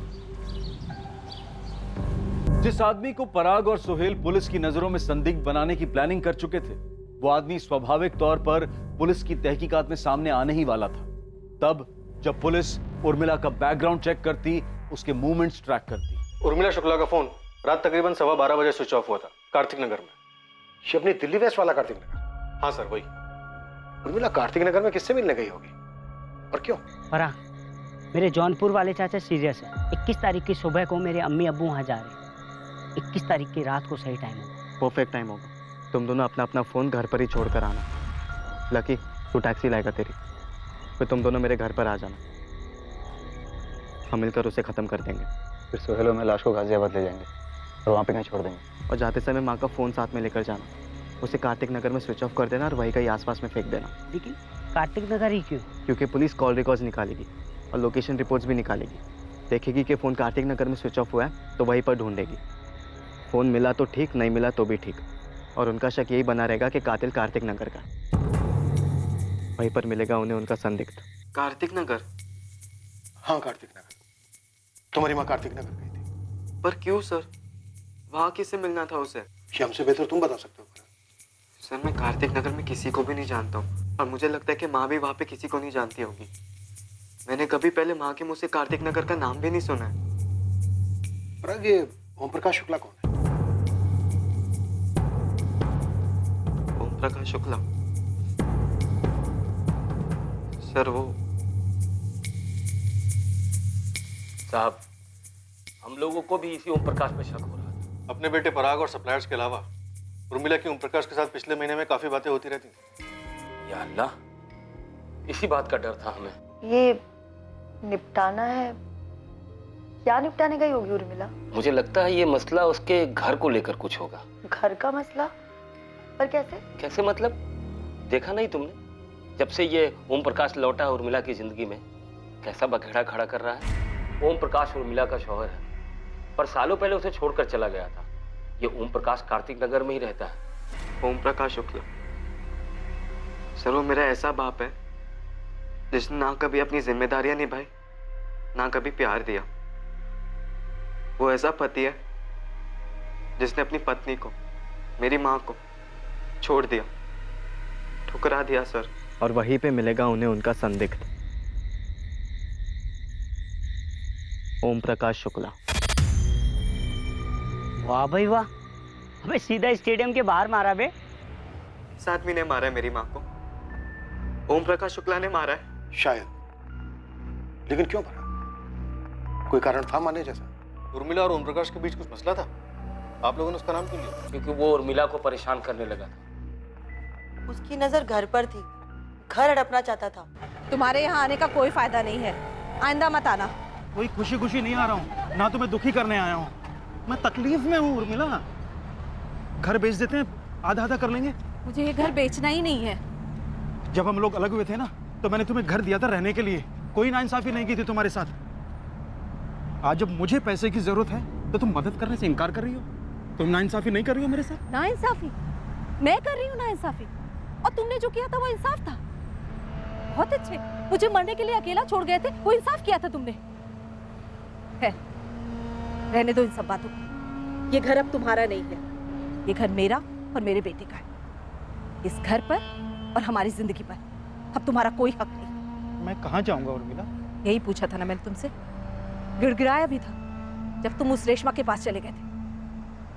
जिस आदमी को पराग और सोहेल पुलिस की नजरों में संदिग्ध बनाने की प्लानिंग कर चुके थे, वो आदमी स्वाभाविक तौर पर पुलिस की तहकीकात में सामने आने ही वाला था। तब जब पुलिस उर्मिला का बैकग्राउंड चेक करती, उसके मूवमेंट्स ट्रैक करती। उर्मिला शुक्ला का फोन रात तकरीबन 12:15 बजे स्विच ऑफ हुआ था कार्तिक नगर में। ये अपनी दिल्ली वेस्ट वाला कार्तिक नगर? हाँ सर, वही। उर्मिला कार्तिक नगर में किससे मिलने गई होगी और क्यों? परा, मेरे जौनपुर वाले चाचा सीरियस है। 21 तारीख की सुबह को मेरे अम्मी अब्बू वहाँ जा रहे हैं। 21 तारीख की रात को सही टाइम होगा। परफेक्ट टाइम होगा। तुम दोनों अपना अपना फ़ोन घर पर ही छोड़ कर आना। लकी, तू टैक्सी लाएगा तेरी, फिर तुम दोनों मेरे घर पर आ जाना। हम मिलकर उसे ख़त्म कर देंगे। फिर सोहेल और मैं लाश को गाजियाबाद ले जाएंगे और वहाँ पे कहीं छोड़ देंगे। और जाते समय माँ का फ़ोन साथ में लेकर जाना। उसे कार्तिक नगर में स्विच ऑफ कर देना और वहीं कहीं आसपास में फेंक देना। लेकिन कार्तिक नगर ही क्यों? क्योंकि पुलिस कॉल रिकॉर्ड्स निकालेगी और लोकेशन रिपोर्ट्स भी निकालेगी। देखेगी कि फ़ोन कार्तिक नगर में स्विच ऑफ हुआ है तो वहीं पर ढूंढेगी। फ़ोन मिला तो ठीक, नहीं मिला तो भी ठीक। और उनका शक यही बना रहेगा कि कातिल कार्तिक नगर का। वहीं पर मिलेगा उन्हें उनका संदिग्ध। कार्तिक नगर? हाँ, कार्तिक नगर। तुम्हारी माँ कार्तिक नगर गई थी। पर क्यों सर? वहाँ किससे मिलना था उसे? ये हमसे बेहतर तुम बता सकते हो। सर, मैं कार्तिक नगर में किसी को भी नहीं जानता हूँ और मुझे लगता है कि माँ भी वहाँ पे किसी को नहीं जानती होगी। मैंने कभी पहले माँ के मुँह से कार्तिक नगर का नाम भी नहीं सुना है। पर ये ओम प्रकाश शुक्ला कौन है? ओम प्रकाश शुक्ला? सर वो साहब, हम लोगों को भी इसी ओम प्रकाश पे शक हो रहा था। अपने बेटे पराग और सप्लायर्स के अलावा उर्मिला की ओम प्रकाश के साथ पिछले महीने में काफी बातें होती रहती थी। या अल्लाह, इसी बात का डर था हमें। ये निपटाना है, क्या निपटाने गई होगी उर्मिला? मुझे लगता है ये मसला उसके घर को लेकर कुछ होगा। घर का मसला? पर कैसे? कैसे मतलब? देखा नहीं तुमने, जब से ये ओम प्रकाश लौटा उर्मिला की जिंदगी में कैसा बखेड़ा खड़ा कर रहा है। ओम प्रकाश उर्मिला का शौहर है, पर सालों पहले उसे छोड़कर चला गया था। ये ओम प्रकाश कार्तिक नगर में ही रहता है। ओम प्रकाश शुक्ला? सर, वो मेरा ऐसा बाप है जिसने ना कभी अपनी जिम्मेदारियां निभाई, ना कभी प्यार दिया। वो ऐसा पति है जिसने अपनी पत्नी को, मेरी माँ को छोड़ दिया, ठुकरा दिया सर। और वहीं पे मिलेगा उन्हें उनका संदिग्ध, ओम प्रकाश शुक्ला। वाह भाई वाह, अबे सीधा स्टेडियम के बाहर मारा बे। इस आदमी ने मारा है मेरी माँ को। ओम प्रकाश शुक्ला ने मारा है शायद, लेकिन क्यों मारा? कोई कारण था माने जैसा? उर्मिला और ओम प्रकाश के बीच कुछ मसला था? आप लोगों ने उसका नाम क्यों लिया? क्योंकि वो उर्मिला को परेशान करने लगा था। उसकी नजर घर पर थी, घर हड़पना चाहता था। तुम्हारे यहाँ आने का कोई फायदा नहीं है, आइंदा मत आना। कोई खुशी खुशी नहीं आ रहा हूँ, ना तो मैं दुखी करने आया हूँ। मैं तकलीफ में हूँ उर्मिला। घर बेच देते हैं, आधा आधा कर लेंगे। मुझे ये घर बेचना ही नहीं है। जब हम लोग अलग हुए थे ना, तो मैंने तुम्हें घर दिया था रहने के लिए। कोई नाइंसाफी नहीं की थी तुम्हारे साथ। आज जब मुझे पैसे की जरूरत है तो तुम मदद करने से इनकार कर रही हो। तुम नाइंसाफी नहीं कर रही हो मेरे साथ। नाइंसाफी? मैं कर रही हूँ नाइंसाफी? और तुमने जो किया था वो इंसाफ था। बहुत अच्छे, मुझे मरने के लिए अकेला छोड़ गए थे, वो इंसाफ किया था तुमने। है, रहने दो इन सब बातों को। ये घर अब तुम्हारा नहीं है, ये घर मेरा और मेरे बेटे का है। इस घर पर और हमारी जिंदगी पर अब तुम्हारा कोई हक नहीं। मैं कहाँ जाऊंगा उर्मिला? यही पूछा था ना मैंने तुमसे, गिड़गिड़ाया भी था जब तुम उस रेशमा के पास चले गए थे।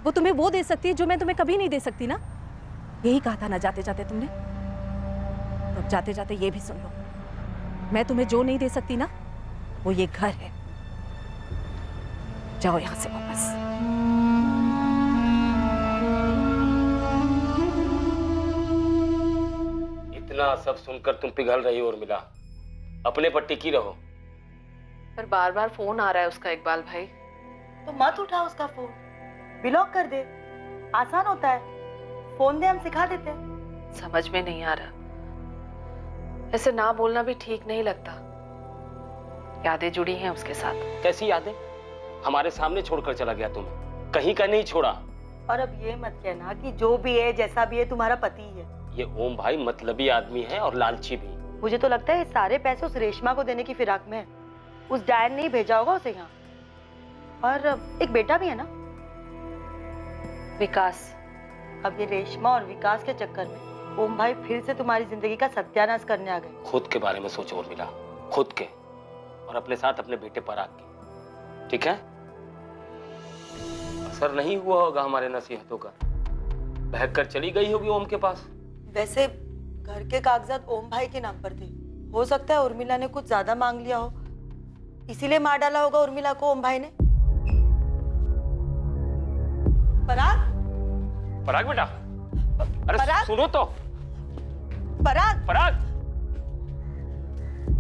वो तुम्हें वो दे सकती है जो मैं तुम्हें कभी नहीं दे सकती ना। यही कहा था ना जाते जाते तुमने। तो अब जाते जाते ये भी सुन लो, मैं तुम्हें जो नहीं दे सकती ना, वो ये घर है। जाओ यहां से वापस। इतना सब सुनकर तुम पिघल रही हो उर्मिला, अपने पर टिकी रहो। पर बार बार फोन आ रहा है उसका इकबाल भाई। तो मत उठा उसका फोन, ब्लॉक कर दे, आसान होता है। फोन दे, हम सिखा देते हैं। समझ में नहीं आ रहा, ऐसे ना बोलना भी ठीक नहीं लगता। यादें जुड़ी हैं उसके साथ। कैसी यादें? हमारे सामने छोड़कर चला गया तुम्हें, कहीं का नहीं छोड़ा। और अब ये मत कहना कि जो भी है जैसा भी है तुम्हारा पति ही है। ये ओम भाई मतलबी आदमी है और लालची भी। मुझे तो लगता है ये सारे पैसे उस रेशमा को देने की फिराक में है। उस डायन ने ही भेजा होगा उसे यहाँ। और एक बेटा भी है ना, विकास। अब ये रेशमा और विकास के चक्कर में ओम भाई फिर से तुम्हारी जिंदगी का सत्यानाश करने आ गए। खुद के बारे में सोचो उर्मिला, खुद के, और अपने साथ अपने बेटे पराग के। ठीक है? असर नहीं हुआ होगा हमारे नसीहतों का, बहक कर चली गई होगी ओम के पास। वैसे घर के कागजात ओम भाई के नाम पर थे, हो सकता है उर्मिला ने कुछ ज्यादा मांग लिया हो, इसीलिए मार डाला होगा उर्मिला को ओम भाई ने। पराग, पराग बेटा, अरे पराग? सुनो तो। पराग, पराग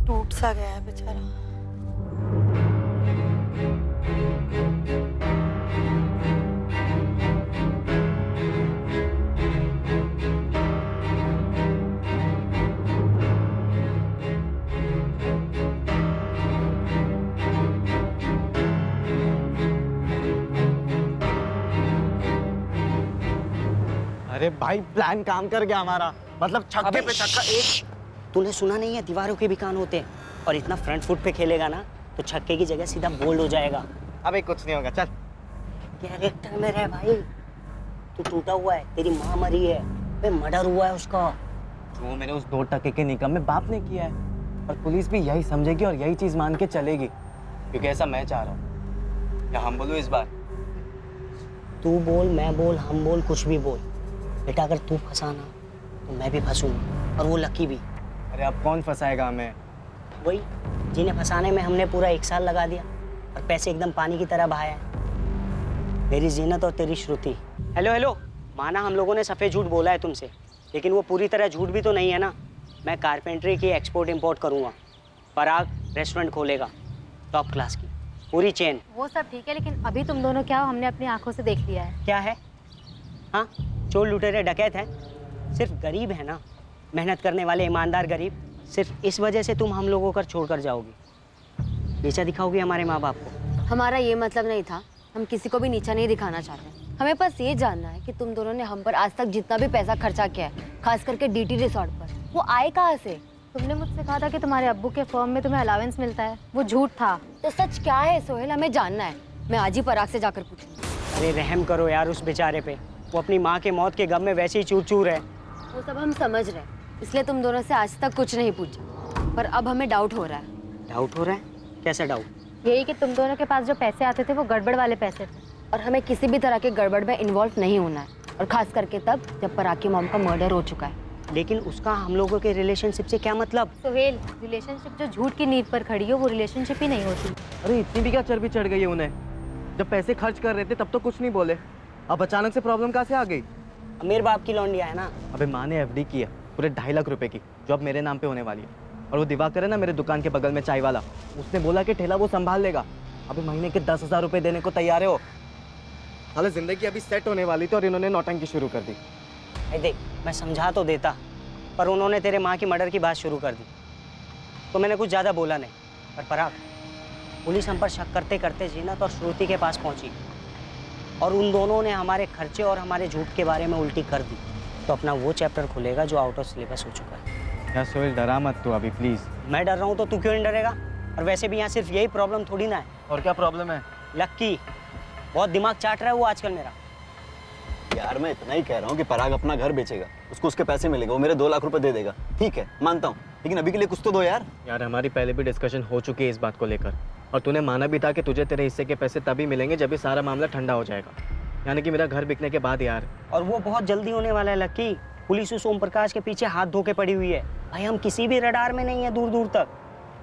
टूट सा गया है बेचारा। अरे भाई प्लान काम कर गया हमारा, मतलब छक्के पे छक्का। एक तूने सुना नहीं है, दीवारों के भी कान होते हैं, और इतना फ्रंट फुट पे खेलेगा ना तो छक्के की जगह सीधा बोल्ड हो जाएगा। अबे कुछ नहीं होगा, चल। कैरेक्टर में रह भाई, तू टूटा हुआ है, तेरी माँ मरी है, मर्डर हुआ है उसका। वो मेरे उस 2 टके के निकम्मे बाप ने किया है, और पुलिस भी यही समझेगी और यही चीज मान के चलेगी, क्योंकि ऐसा मैं चाह रहा हूँ। या हम बोलूँ इस बार? तू बोल, मैं बोल, हम बोल, कुछ भी बोल बेटा, अगर तू फंसाना तो मैं भी फंसूंगा, और वो लकी भी। अरे अब कौन फंसाएगा हमें? वही जिन्हें फंसाने में हमने पूरा 1 साल लगा दिया और पैसे एकदम पानी की तरह बहाया है। मेरी जीनत और तेरी श्रुति। हेलो हेलो, माना हम लोगों ने सफ़ेद झूठ बोला है तुमसे, लेकिन वो पूरी तरह झूठ भी तो नहीं है ना। मैं कारपेंट्री की एक्सपोर्ट इंपोर्ट करूँगा, पराग रेस्टोरेंट खोलेगा टॉप क्लास की, पूरी चेन। वो सब ठीक है, लेकिन अभी तुम दोनों क्या हो, हमने अपनी आंखों से देख लिया है। क्या है? हाँ, चोर लुटेरे डकैत हैं, सिर्फ गरीब है ना, मेहनत करने वाले ईमानदार गरीब। सिर्फ इस वजह से तुम हम लोगों को छोड़कर जाओगी, नीचा दिखाओगी हमारे माँ बाप को। हमारा ये मतलब नहीं था, हम किसी को भी नीचा नहीं दिखाना चाहते। हमें बस ये जानना है कि तुम दोनों ने हम पर आज तक जितना भी पैसा खर्चा किया है, खास करके डीटी रिसोर्ट पर, वो आए कहाँ से? तुमने मुझसे कहा था कि तुम्हारे अब्बू के फर्म में तुम्हें अलावेंस मिलता है, वो झूठ था। तो सच क्या है सोहेल, हमें जानना है। मैं आज ही पराग से जाकर पूछूंगी। अरे रहम करो यार उस बेचारे पे, वो अपनी माँ के मौत के गम में वैसे ही चूर चूर है। वो सब हम समझ रहे हैं, इसलिए तुम दोनों से आज तक कुछ नहीं पूछा, पर अब हमें डाउट हो रहा है। डाउट हो रहा है? कैसा डाउट? यही कि तुम दोनों के पास जो पैसे आते थे वो गड़बड़ वाले पैसे थे, और हमें किसी भी तरह के गड़बड़ में इन्वॉल्व नहीं होना है, और खास करके तब जब पराग की मॉम का मर्डर हो चुका है। लेकिन उसका हम लोगों के रिलेशनशिप से क्या मतलब? सोहेल, रिलेशनशिप जो झूठ की नींव पर खड़ी हो वो रिलेशनशिप ही नहीं होती। अरे इतनी भी क्या चर्बी चढ़ गई है उन्हें? जब पैसे खर्च कर रहे थे तब तो कुछ नहीं बोले, अब अचानक से प्रॉब्लम कहाँ से आ गई? मेरे बाप की लौंडिया है ना। अबे माँ ने एफडी की है पूरे 2.5 लाख रुपए की, जो अब मेरे नाम पे होने वाली है। और वो दिवाकर है ना मेरे दुकान के बगल में चाय वाला, उसने बोला कि ठेला वो संभाल लेगा। अभी महीने के 10,000 रुपए देने को तैयार है वो। हालांकि जिंदगी अभी सेट होने वाली थी और इन्होंने नौटंकी शुरू कर दी। देख, मैं समझा तो देता, पर उन्होंने तेरे माँ की मर्डर की बात शुरू कर दी, तो मैंने कुछ ज़्यादा बोला नहीं। पर पराग, पुलिस हम पर शक करते करते जीनत और श्रुति के पास पहुंची, और उन दोनों ने हमारे खर्चे और हमारे झूठ के बारे में उल्टी कर दी, तो अपना वो चैप्टर खुलेगा जो आउट ऑफ सिलेबस हो चुका है। यार सोहेल डरा मत तू अभी प्लीज। मैं डर रहा हूँ तो तू क्यों नहीं डरेगा? और वैसे भी यहाँ सिर्फ यही प्रॉब्लम थोड़ी ना है। और क्या प्रॉब्लम है? लक्की, बहुत दिमाग चाट रहा है वो आजकल मेरा। यार मैं इतना ही कह रहा हूँ कि पराग अपना घर बेचेगा, उसको उसके पैसे मिलेगा, वो मेरे 2 लाख रुपए दे देगा। ठीक है, मानता हूँ, लेकिन अभी के लिए कुछ तो दो यार। यार हमारी पहले भी डिस्कशन हो चुकी है इस बात को लेकर, और तूने माना भी था कि तुझे तेरे हिस्से के पैसे तभी मिलेंगे जब ये सारा मामला ठंडा हो जाएगा, यानी कि मेरा घर बिकने के बाद यार। और वो बहुत जल्दी होने वाला है लक्की। पुलिस उस ओम प्रकाश के पीछे हाथ धो के पड़ी हुई है भाई, हम किसी भी रडार में नहीं है दूर दूर तक।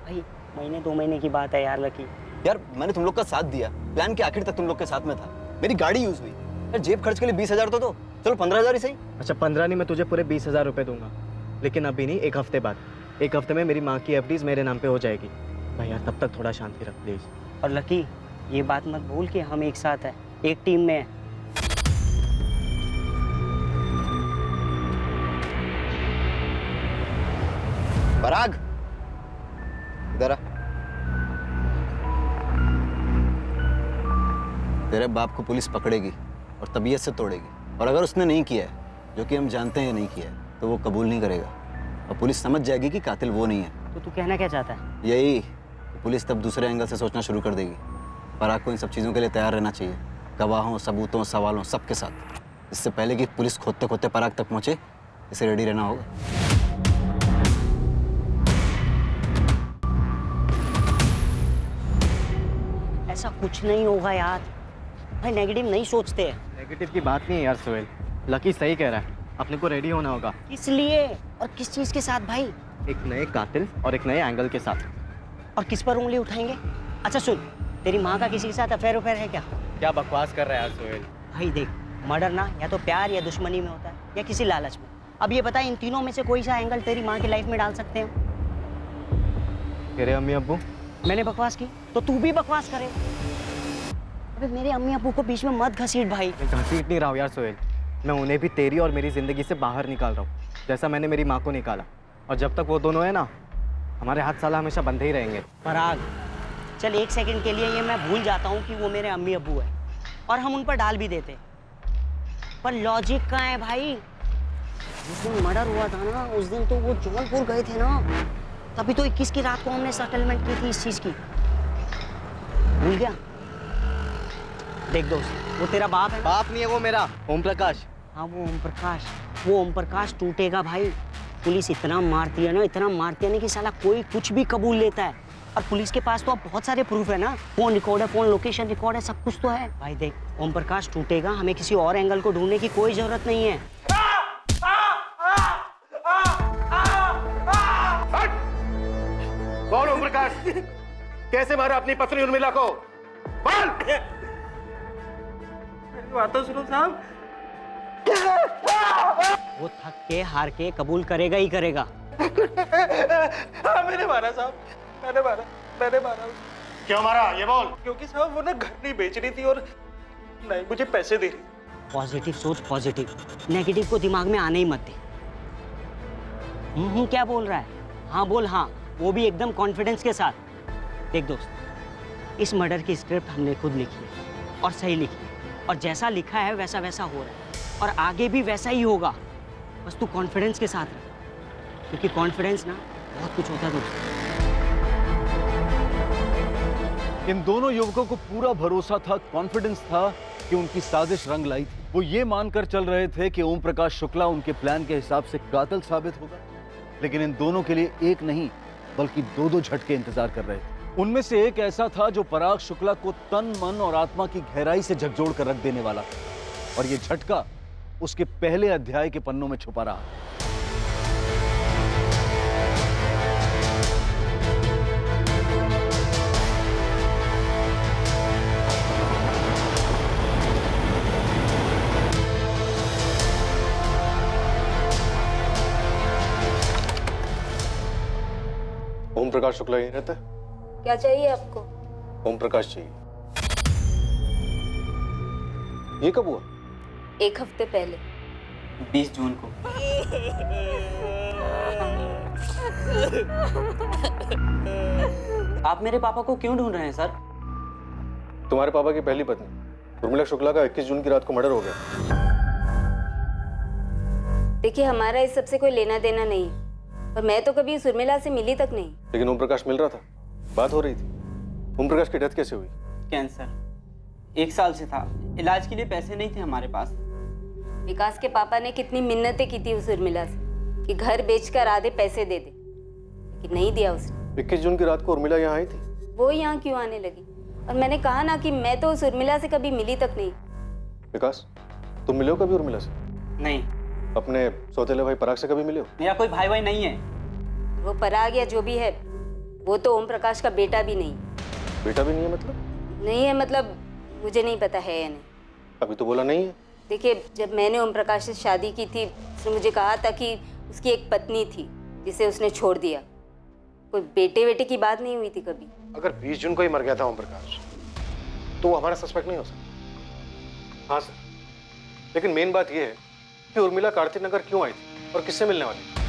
भाई महीने 2 महीने की बात है यार लकी। यार मैंने तुम लोग का साथ दिया, प्लान के आखिर तक तुम लोग के साथ में था, मेरी गाड़ी यूज हुई यार, जेब खर्च के लिए 20,000 तो दो, चलो 15,000 ही सही। अच्छा 15 नहीं, मैं तुझे पूरे 20,000 रुपए दूंगा, लेकिन अभी नहीं, 1 हफ्ते बाद। 1 हफ्ते में मेरी माँ की एफडीज मेरे नाम पे हो जाएगी भाई यार, तब तक थोड़ा शांति रख प्लीज। और लकी ये बात मत भूल कि हम एक साथ हैं, एक टीम में हैं। पराग इधर आ। तेरे बाप को पुलिस पकड़ेगी और तबीयत से तोड़ेगी, और अगर उसने नहीं किया है, जो कि हम जानते हैं नहीं किया है, तो वो कबूल नहीं करेगा, और पुलिस समझ जाएगी कि कातिल वो नहीं है। तो तू कहना क्या चाहता है? यही, पुलिस तब दूसरे एंगल से सोचना शुरू कर देगी। पराग को इन सब चीज़ों के लिए तैयार रहना चाहिए, गवाहों, सबूतों, सवालों, सबके साथ। इससे पहले कि पुलिस खोदते खोदते पराग तक पहुंचे, इसे रेडी रहना होगा। ऐसा कुछ नहीं होगा यार। भाई नेगेटिव नहीं सोचते। नेगेटिव की बात नहीं है यार सोहेल, लकी सही कह रहा है, अपने को रेडी होना होगा। किस लिए और किस चीज के साथ भाई? एक नए कातिल और एक नए एंगल के साथ। और किस पर उंगली उठाएंगे? अच्छा सुन, तेरी माँ का किसी के साथ अफेयर उफेयर है क्या? क्या बकवास कर रहा है यार सोहेल। भाई देख, मर्डर ना या तो प्यार या दुश्मनी में होता है या किसी लालच में। अब ये बता, इन तीनों में से कोई सा एंगल तेरी माँ की लाइफ में डाल सकते हैं? तेरे अम्मी अब्बू। मैंने बकवास की तो तू भी बकवास करे। अबे मेरे अम्मी अब्बू को बीच में मत घसीट भाई। मैं घसीट नहीं रहा हूँ यार सोहेल, मैं उन्हें भी तेरी और मेरी जिंदगी से बाहर निकाल रहा हूँ, जैसा मैंने मेरी माँ को निकाला। और जब तक वो दोनों है ना, हमारे हाथ साला हमेशा बंधे ही रहेंगे। पराग, चल एक सेकंड के लिए ये मैं भूल जाता हूँ कि वो मेरे अम्मी अब्बू है और हम उन पर डाल भी देते, पर लॉजिक कहाँ है भाई? जिस दिन मर्डर हुआ था ना, उस दिन तो वो जौनपुर गए थे ना, तभी तो 21 की रात को हमने सेटलमेंट की थी इस चीज की। भूल गया? देख दोस्त, वो तेरा बाप है। बाप नहीं है वो मेरा, ओम प्रकाश। हाँ वो ओम प्रकाश, वो ओम प्रकाश टूटेगा भाई। पुलिस इतना मारती है ना, इतना मारती है ना कि साला कोई कुछ भी कबूल लेता है। और पुलिस के पास तो अब बहुत सारे प्रूफ है ना, फोन रिकॉर्ड है, फोन लोकेशन रिकॉर्ड है, सब कुछ तो है भाई। देख, ओम प्रकाश टूटेगा, हमें किसी और एंगल को ढूंढने की कोई जरूरत नहीं है। कौन ओम प्रकाश? कैसे मारा अपनी पत्नी उर्मिला को? बोल! बात तो सुनो साहब। वो थक के हार के कबूल करेगा ही करेगा। हाँ, मैंने मारा साहब, मैंने मारा। क्यों मारा ये बोल? क्योंकि साहब वो ना घर नहीं बेच रही थी और नहीं मुझे पैसे दे रही। पॉजिटिव सोच, पॉजिटिव, नेगेटिव को दिमाग में आने ही मत दे। क्या बोल रहा है? हाँ बोल, हाँ, वो भी एकदम कॉन्फिडेंस के साथ। देख दोस्त, इस मर्डर की स्क्रिप्ट हमने खुद लिखी है और सही लिखी है, और जैसा लिखा है वैसा वैसा हो रहा है और आगे भी वैसा ही होगा। बस तू कॉन्फिडेंस के साथ रह, क्योंकि कॉन्फिडेंस ना बहुत कुछ होता है दोस्त। इन दोनों युवकों को पूरा भरोसा था, कॉन्फिडेंस था कि उनकी साजिश रंग लाई थी। वो ये मानकर चल रहे थे कि ओम प्रकाश शुक्ला उनके प्लान के हिसाब से कातिल साबित होगा, लेकिन इन दोनों के लिए एक नहीं बल्कि दो झटके इंतजार कर रहे थे। उनमें से एक ऐसा था जो पराग शुक्ला को तन, मन और आत्मा की गहराई से झकझोर कर रख देने वाला था, और ये झटका उसके पहले अध्याय के पन्नों में छुपा रहा। ओम प्रकाश शुक्ला यहीं रहता है? क्या चाहिए आपको? ओम प्रकाश चाहिए। ये कब हुआ? 1 हफ्ते पहले, 20 जून को। आप मेरे पापा को क्यों ढूंढ रहे हैं सर? तुम्हारे पापा की पहली पत्नी उर्मिला शुक्ला का 21 जून की रात को मर्डर हो गया। देखिए, हमारा इस सबसे कोई लेना देना नहीं, और मैं तो कभी उस उर्मिला से मिली तक नहीं। लेकिन ओम प्रकाश मिल रहा था, बात हो रही थी। ओम प्रकाश की डेथ कैसे हुई? कैंसर, 1 साल से था, इलाज के लिए पैसे नहीं थे हमारे पास। विकास के पापा ने कितनी मिन्नतें की थी उस उर्मिला से कि घर बेचकर आधे पैसे दे दे, लेकिन नहीं दिया उसने। 21 जून की रात को उर्मिला यहाँ आई थी? वो यहाँ क्यों आने लगी? और मैंने कहा ना कि मैं तो उस उर्मिला से कभी मिली तक नहीं। विकास, तुम मिले हो कभी उर्मिला से? नहीं। अपने सौतेले भाई पराग से कभी मिले हो? मेरा कोई भाई नहीं है। वो पराग या जो भी है, वो तो ओम प्रकाश का बेटा भी नहीं। बेटा भी नहीं है मतलब? नहीं है मतलब मुझे नहीं पता है या नहीं। अभी तो बोला नहीं है। देखिए, जब मैंने ओम प्रकाश से शादी की थी, उसने मुझे कहा था कि उसकी एक पत्नी थी जिसे उसने छोड़ दिया। कोई बेटे बेटे की बात नहीं हुई थी कभी। अगर 20 जून को ही मर गया था ओम प्रकाश, तो वो हमारा सस्पेक्ट नहीं हो सकता। हाँ सर, लेकिन मेन बात यह है कि उर्मिला कार्तिक नगर क्यों आई थी और किससे मिलने वाली थी?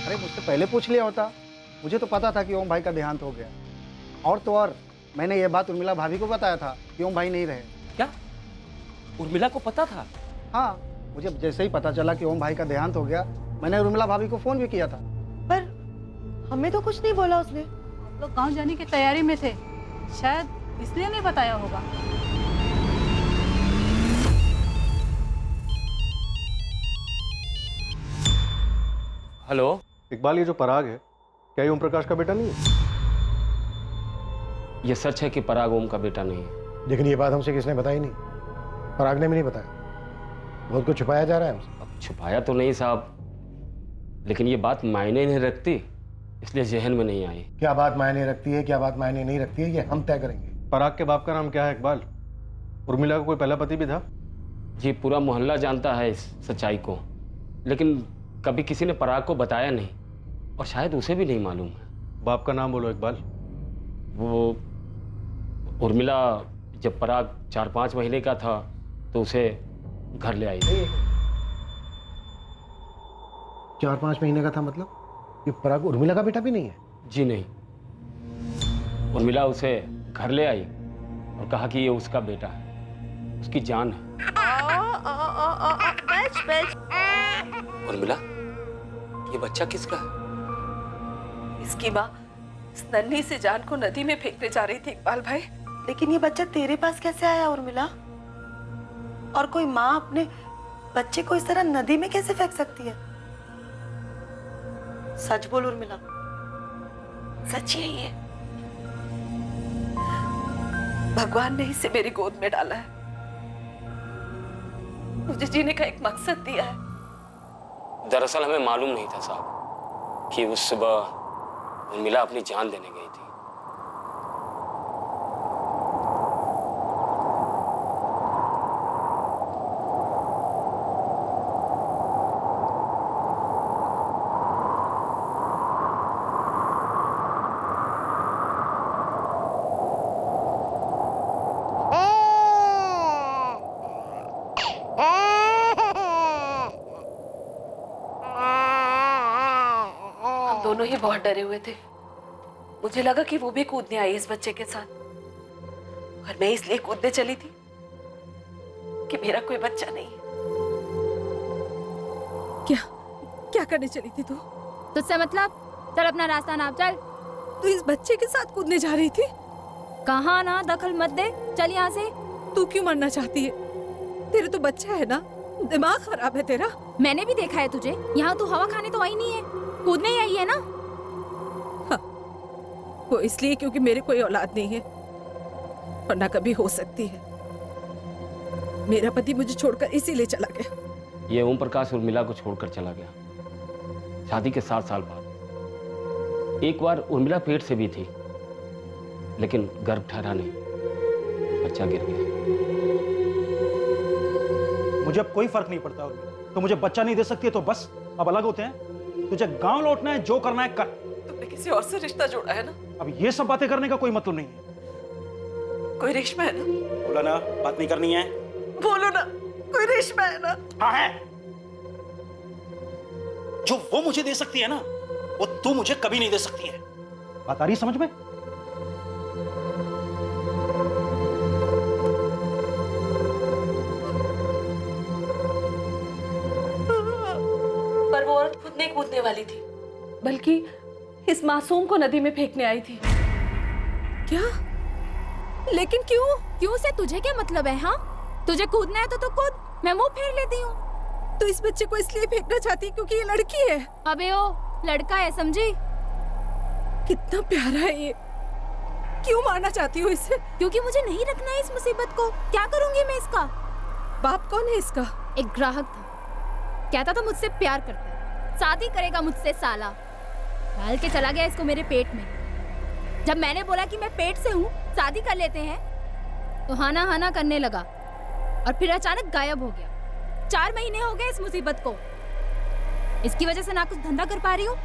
अरे मुझसे पहले पूछ लिया होता, मुझे तो पता था कि ओम भाई का देहांत हो गया। और तो और मैंने ये बात उर्मिला भाभी को बताया था कि ओम भाई नहीं रहे। क्या उर्मिला को पता था? हाँ, मुझे जैसे ही पता चला कि ओम भाई का देहांत हो गया, मैंने उर्मिला भाभी को फोन भी किया था। पर हमें तो कुछ नहीं बोला उसने। आप लोग गाँव जाने की तैयारी में थे, शायद इसलिए नहीं बताया होगा। हेलो इकबाल, ये जो पराग है क्या ये ओम प्रकाश का बेटा नहीं है? ये सच है कि पराग ओम का बेटा नहीं है। लेकिन ये बात हमसे किसने बताई नहीं, पराग ने भी नहीं बताया। बहुत कुछ छुपाया जा रहा है हमसे। अब छुपाया तो नहीं साहब, लेकिन ये बात मायने नहीं रखती, इसलिए जहन में नहीं आई। क्या बात मायने रखती है, क्या बात मायने नहीं रखती है, ये हम तय करेंगे। पराग के बाप का नाम क्या है इकबाल? उर्मिला का कोई पहला पति भी था? जी पूरा मोहल्ला जानता है इस सच्चाई को, लेकिन कभी किसी ने पराग को बताया नहीं और शायद उसे भी नहीं मालूम है। बाप का नाम बोलो इकबाल। वो उर्मिला जब पराग 4-5 महीने का था तो उसे घर ले आई थी। 4-5 महीने का था मतलब? ये पराग उर्मिला का बेटा भी नहीं है? जी नहीं, उर्मिला उसे घर ले आई और कहा कि ये उसका बेटा है, उसकी जान है। उर्मिला, ये बच्चा किसका है? इसकी माँ इस नन्ही से जान को नदी में फेंकने जा रही थी इकबाल भाई। लेकिन ये बच्चा तेरे पास कैसे आया उर्मिला? और कोई माँ अपने बच्चे को इस तरह नदी में कैसे फेंक सकती है? सच बोल उर्मिला, सच ही है ये? भगवान ने इसे मेरी गोद में डाला है, मुझे जीने का एक मकसद दिया है। दरअसल हमें मालूम नहीं था साहब कि उस सुबह उर्मिला अपनी जान देने गई थी। दोनों ही बहुत डरे हुए थे। मुझे लगा कि वो भी कूदने आई इस बच्चे के साथ, और मैं इसलिए कूदने चली थी कि मेरा कोई बच्चा नहीं है। क्या करने चली थी तू? तुझसे मतलब? चल अपना रास्ता नाप चल। तू इस बच्चे के साथ कूदने जा रही थी? कहाँ ना, दखल मत दे, चल यहाँ से। तू क्यों मरना चाहती है? तेरे तो बच्चा है ना, दिमाग खराब है तेरा। मैंने भी देखा है तुझे, यहाँ तू हवा खाने तो आई नहीं है, कूदने ही आई है ना। हाँ, वो इसलिए क्योंकि मेरे कोई औलाद नहीं है, वरना कभी हो सकती है। मेरा पति मुझे छोड़कर इसीलिए चला गया। ये ओम प्रकाश उर्मिला को छोड़कर चला गया शादी के 7 साल बाद। एक बार उर्मिला पेट से भी थी, लेकिन गर्भ ठहरा नहीं, बच्चा गिर गया। मुझे अब कोई फर्क नहीं पड़ता उर्मिला, तो मुझे बच्चा नहीं दे सकती है तो बस अब अलग होते हैं। तुझे गांव लौटना है, जो करना है कर। तुमने किसी और से रिश्ता जोड़ा है ना? अब ये सब बातें करने का कोई मतलब नहीं है। कोई रेशमा है ना? बोला ना, बात नहीं करनी है। बोलो ना, कोई रेशमा है ना? हाँ है। जो वो मुझे दे सकती है ना, वो तू मुझे कभी नहीं दे सकती है। बात आ रही है समझ में? पर वो औरत खुद नहीं कूदने वाली थी, बल्कि इस मासूम को नदी में फेंकने आई थी। क्या? लेकिन क्यों? क्यों से तुझे क्या मतलब है? हाँ, तुझे कूदना है तो तू कूद, मैं मुंह फेर लेती हूँ। तो इस बच्चे को इसलिए फेंकना चाहती है क्योंकि ये लड़की है? अबे ओ, लड़का है, समझी? कितना प्यारा है ये, क्यों मारना चाहती हो इसे? क्योंकि मुझे नहीं रखना है इस मुसीबत को। क्या करूंगी मैं इसका? बाप कौन है इसका? एक ग्राहक था, कहता था मुझसे प्यार करता है, शादी करेगा मुझसे साला। डाल के चला गया इसको मेरे पेट में। जब मैंने बोला कि मैं पेट से हूँ, शादी कर लेते हैं, तो हाना हाना करने लगा और फिर अचानक गायब हो गया। 4 महीने हो गए इस मुसीबत को। इसकी वजह से ना कुछ धंधा कर पा रही हूँ,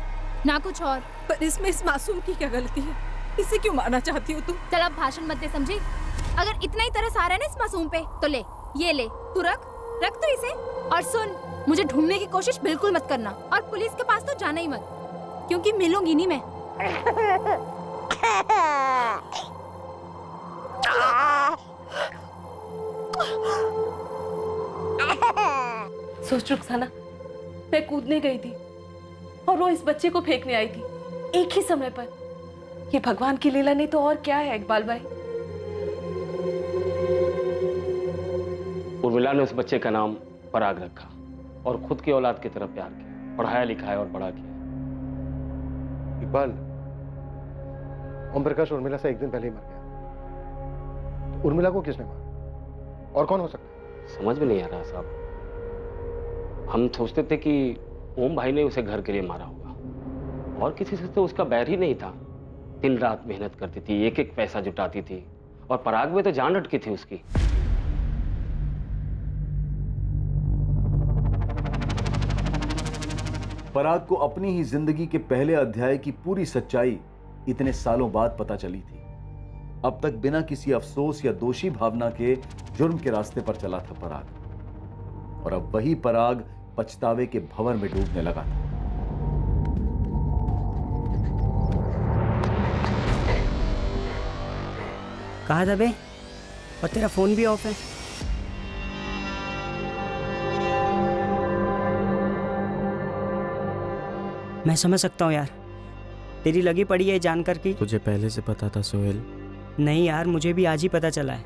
ना कुछ और। पर इसमें इस मासूम की क्या गलती है? इसे क्यों मारना चाहती हो तुम? चल अब भाषण मत दे, समझी? अगर इतना ही तरस आ रहा है ना इस मासूम पे, तो ले, ये ले, तू रख तो इसे। और सुन, मुझे ढूंढने की कोशिश बिल्कुल मत करना, और पुलिस के पास तो जाना ही मत, क्योंकि मिलूंगी नहीं मैं। सोच रुखसाना, मैं कूदने गई थी और वो इस बच्चे को फेंकने आई थी, एक ही समय पर। ये भगवान की लीला नहीं तो और क्या है इकबाल भाई? उर्मिला ने उस बच्चे का नाम पराग रखा और खुद की औलाद की तरह प्यार किया, पढ़ाया लिखाया और बड़ा किया। इकबाल, ओम प्रकाश उर्मिला से एक दिन पहले ही मर गया। तो उर्मिला को किसने मारा और कौन हो सकता है? समझ में नहीं आ रहा साहब। हम सोचते थे कि ओम भाई ने उसे घर के लिए मारा होगा, और किसी से तो उसका बैर ही नहीं था। दिन रात मेहनत करती थी, एक एक पैसा जुटाती थी, और पराग में तो जान अटकी थी उसकी। पराग को अपनी ही जिंदगी के पहले अध्याय की पूरी सच्चाई इतने सालों बाद पता चली थी। अब तक बिना किसी अफसोस या दोषी भावना के जुर्म के रास्ते पर चला था पराग, और अब वही पराग पछतावे के भंवर में डूबने लगा था। कहाँ था बे? और तेरा फोन भी ऑफ है। मैं समझ सकता हूँ यार, तेरी लगी पड़ी है जानकर कि तुझे पहले से पता था सोहेल? नहीं यार, मुझे भी आज ही पता चला है।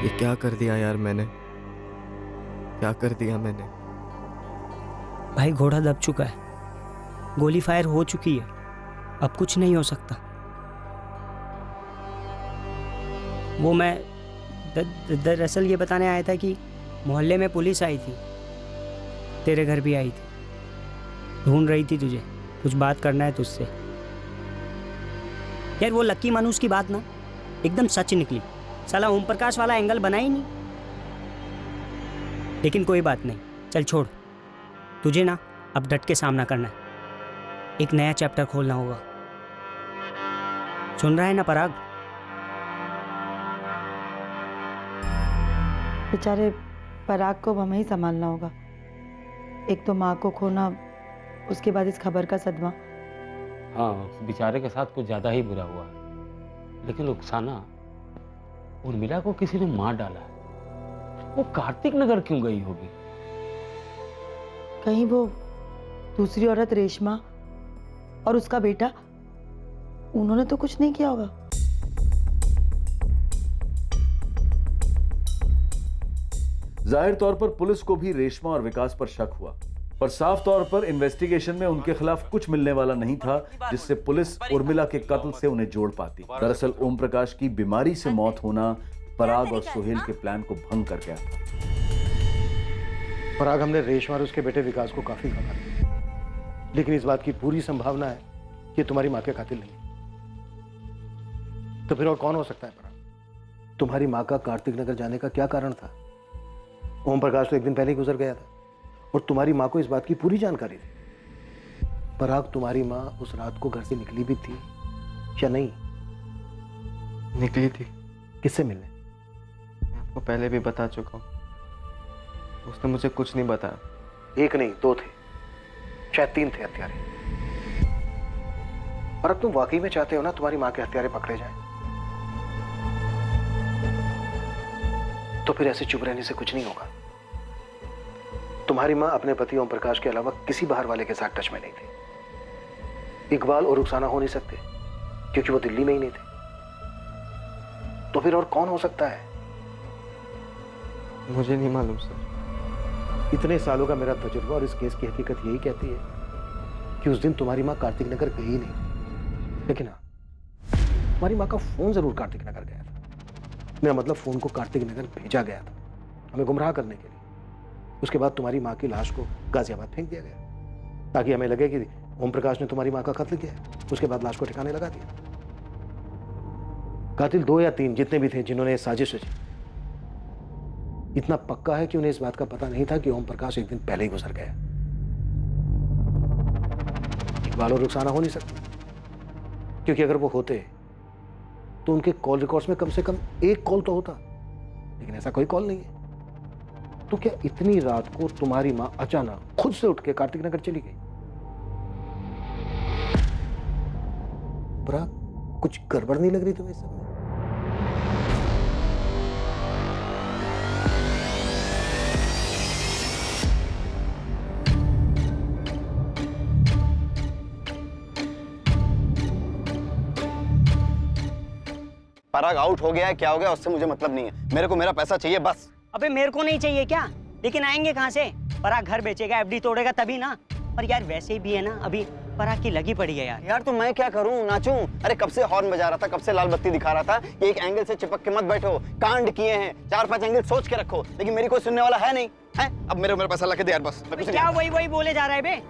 ये क्या कर दिया यार मैंने, क्या कर दिया मैंने? भाई घोड़ा दब चुका है, गोली फायर हो चुकी है, अब कुछ नहीं हो सकता। वो मैं दरअसल ये बताने आया था कि मोहल्ले में पुलिस आई थी, तेरे घर भी आई थी, ढूंढ रही थी तुझे, कुछ बात करना है तुझसे। यार वो लक्की मानुस की बात ना एकदम सच निकली, साला ओम प्रकाश वाला एंगल बना ही नहीं। लेकिन कोई बात नहीं, चल छोड़, तुझे ना अब डट के सामना करना है, एक नया चैप्टर खोलना होगा। सुन रहा है ना पराग? बेचारे पराग को हमें ही संभालना होगा। एक तो माँ को खोना, उसके बाद इस खबर का सदमा। हाँ, बेचारे के साथ कुछ ज्यादा ही बुरा हुआ है। लेकिन रुखसाना, उर्मिला को किसी ने मार डाला है। वो कार्तिक नगर क्यों गई होगी? कहीं वो दूसरी औरत रेशमा और उसका बेटा, उन्होंने तो कुछ नहीं किया होगा। जाहिर तौर पर पुलिस को भी रेशमा और विकास पर शक हुआ, पर साफ तौर पर इन्वेस्टिगेशन में उनके खिलाफ कुछ मिलने वाला नहीं था जिससे पुलिस उर्मिला के कत्ल से उन्हें जोड़ पाती। दरअसल ओम प्रकाश की बीमारी से मौत होना पराग और सोहेल के प्लान को भंग कर गया था। पराग, हमने रेशमा और उसके बेटे विकास को काफी खबर दिया, लेकिन इस बात की पूरी संभावना है कि तुम्हारी माँ के कातिल नहीं। तो फिर और कौन हो सकता है पराग? तुम्हारी माँ का कार्तिक नगर जाने का क्या कारण था? ओम प्रकाश तो एक दिन पहले ही गुजर गया था और तुम्हारी माँ को इस बात की पूरी जानकारी थी। पराग, तुम्हारी माँ उस रात को घर से निकली भी थी या नहीं? निकली थी। किससे मिलने? मैं आपको पहले भी बता चुका हूँ, उसने मुझे कुछ नहीं बताया। एक नहीं, दो थे, शायद तीन थे हत्यारे। और अब तुम वाकई में चाहते हो ना तुम्हारी माँ के हत्यारे पकड़े जाएं? तो फिर ऐसे चुप रहने से कुछ नहीं होगा। तुम्हारी माँ अपने पति ओम प्रकाश के अलावा किसी बाहर वाले के साथ टच में नहीं थी। इकबाल और रुखसाना हो नहीं सकते क्योंकि वो दिल्ली में ही नहीं थे। तो फिर और कौन हो सकता है? मुझे नहीं मालूम सर। इतने सालों का मेरा तजुर्बा और इस केस की हकीकत यही कहती है कि उस दिन तुम्हारी माँ कार्तिक नगर गई नहीं, लेकिन हाँ, तुम्हारी माँ का फोन जरूर कार्तिक नगर गया था। मेरा मतलब फोन को कार्तिक नगर भेजा गया था हमें गुमराह करने के लिए। उसके बाद तुम्हारी माँ की लाश को गाजियाबाद फेंक दिया गया ताकि हमें लगे कि ओम प्रकाश ने तुम्हारी माँ का कत्ल किया है। उसके बाद लाश को ठिकाने लगा दिया। कातिल 2 या 3 जितने भी थे जिन्होंने साजिश रची, इतना पक्का है कि उन्हें इस बात का पता नहीं था कि ओम प्रकाश एक दिन पहले ही गुजर गया। इकबाल और रुखसाना हो नहीं सकते क्योंकि अगर वो होते तो उनके कॉल रिकॉर्ड्स में कम से कम एक कॉल तो होता, लेकिन ऐसा कोई कॉल नहीं है। तो क्या इतनी रात को तुम्हारी मां अचानक खुद से उठ के कार्तिक नगर चली गई? पराग, कुछ गड़बड़ नहीं लग रही तुम्हें इस सब में? पराग आउट हो गया है, क्या हो गया उससे मुझे मतलब नहीं है। मेरे को मेरा पैसा चाहिए बस। अबे मेरे को नहीं चाहिए क्या? लेकिन आएंगे कहाँ से? पराग घर बेचेगा, एफडी तोड़ेगा तभी ना। और यार वैसे भी है ना, अभी पराग की लगी पड़ी है यार। यार तो मैं क्या करूं, नाचूं? अरे कब से हॉर्न बजा रहा था, कब से लाल बत्ती दिखा रहा था कि एक एंगल से चिपक के मत बैठो, कांड किए हैं, 4-5 एंगल सोच के रखो, लेकिन मेरी कोई सुनने वाला है नहीं है। अब मेरे पैसा ला के दे यार बस। क्या वही बोले जा रहा है बे?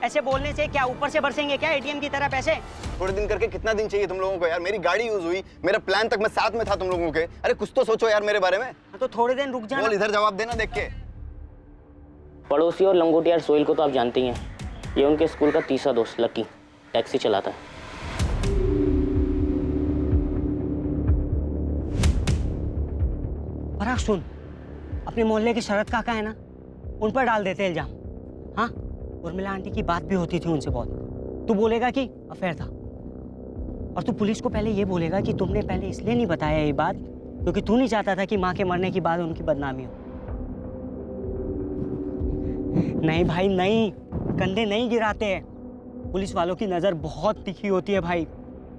ऐसे बोलने से क्या ऊपर से बरसेंगे क्या एटीएम की तरह पैसे? थोड़े दिन करके कितना दिन चाहिए तुम लोगों को यार? मेरी गाड़ी यूज हुई, मेरा प्लान तक मैं साथ में था तुम लोगों के। अरे कुछ तो सोचो यार मेरे बारे में। तो थोड़े दिन रुक जाना। बोल, इधर जवाब देना देख के। पड़ोसी और लंगोटियार सोहेल को तो आप जानते ही हैं, ये उनके स्कूल का तीसरा दोस्त लकी टैक्सी चलाता है। पराग सुन, अपने मोहल्ले के शरद काका है ना, उन पर डाल देते इल्जाम। हाँ, उर्मिला आंटी की बात भी होती थी उनसे बहुत। तू बोलेगा कि अफेयर था, और तू पुलिस को पहले ये बोलेगा कि तुमने पहले इसलिए नहीं बताया ये बात क्योंकि तू नहीं चाहता था कि माँ के मरने के बाद उनकी बदनामी हो। नहीं भाई नहीं, कंधे नहीं गिराते हैं। पुलिस वालों की नज़र बहुत तीखी होती है भाई,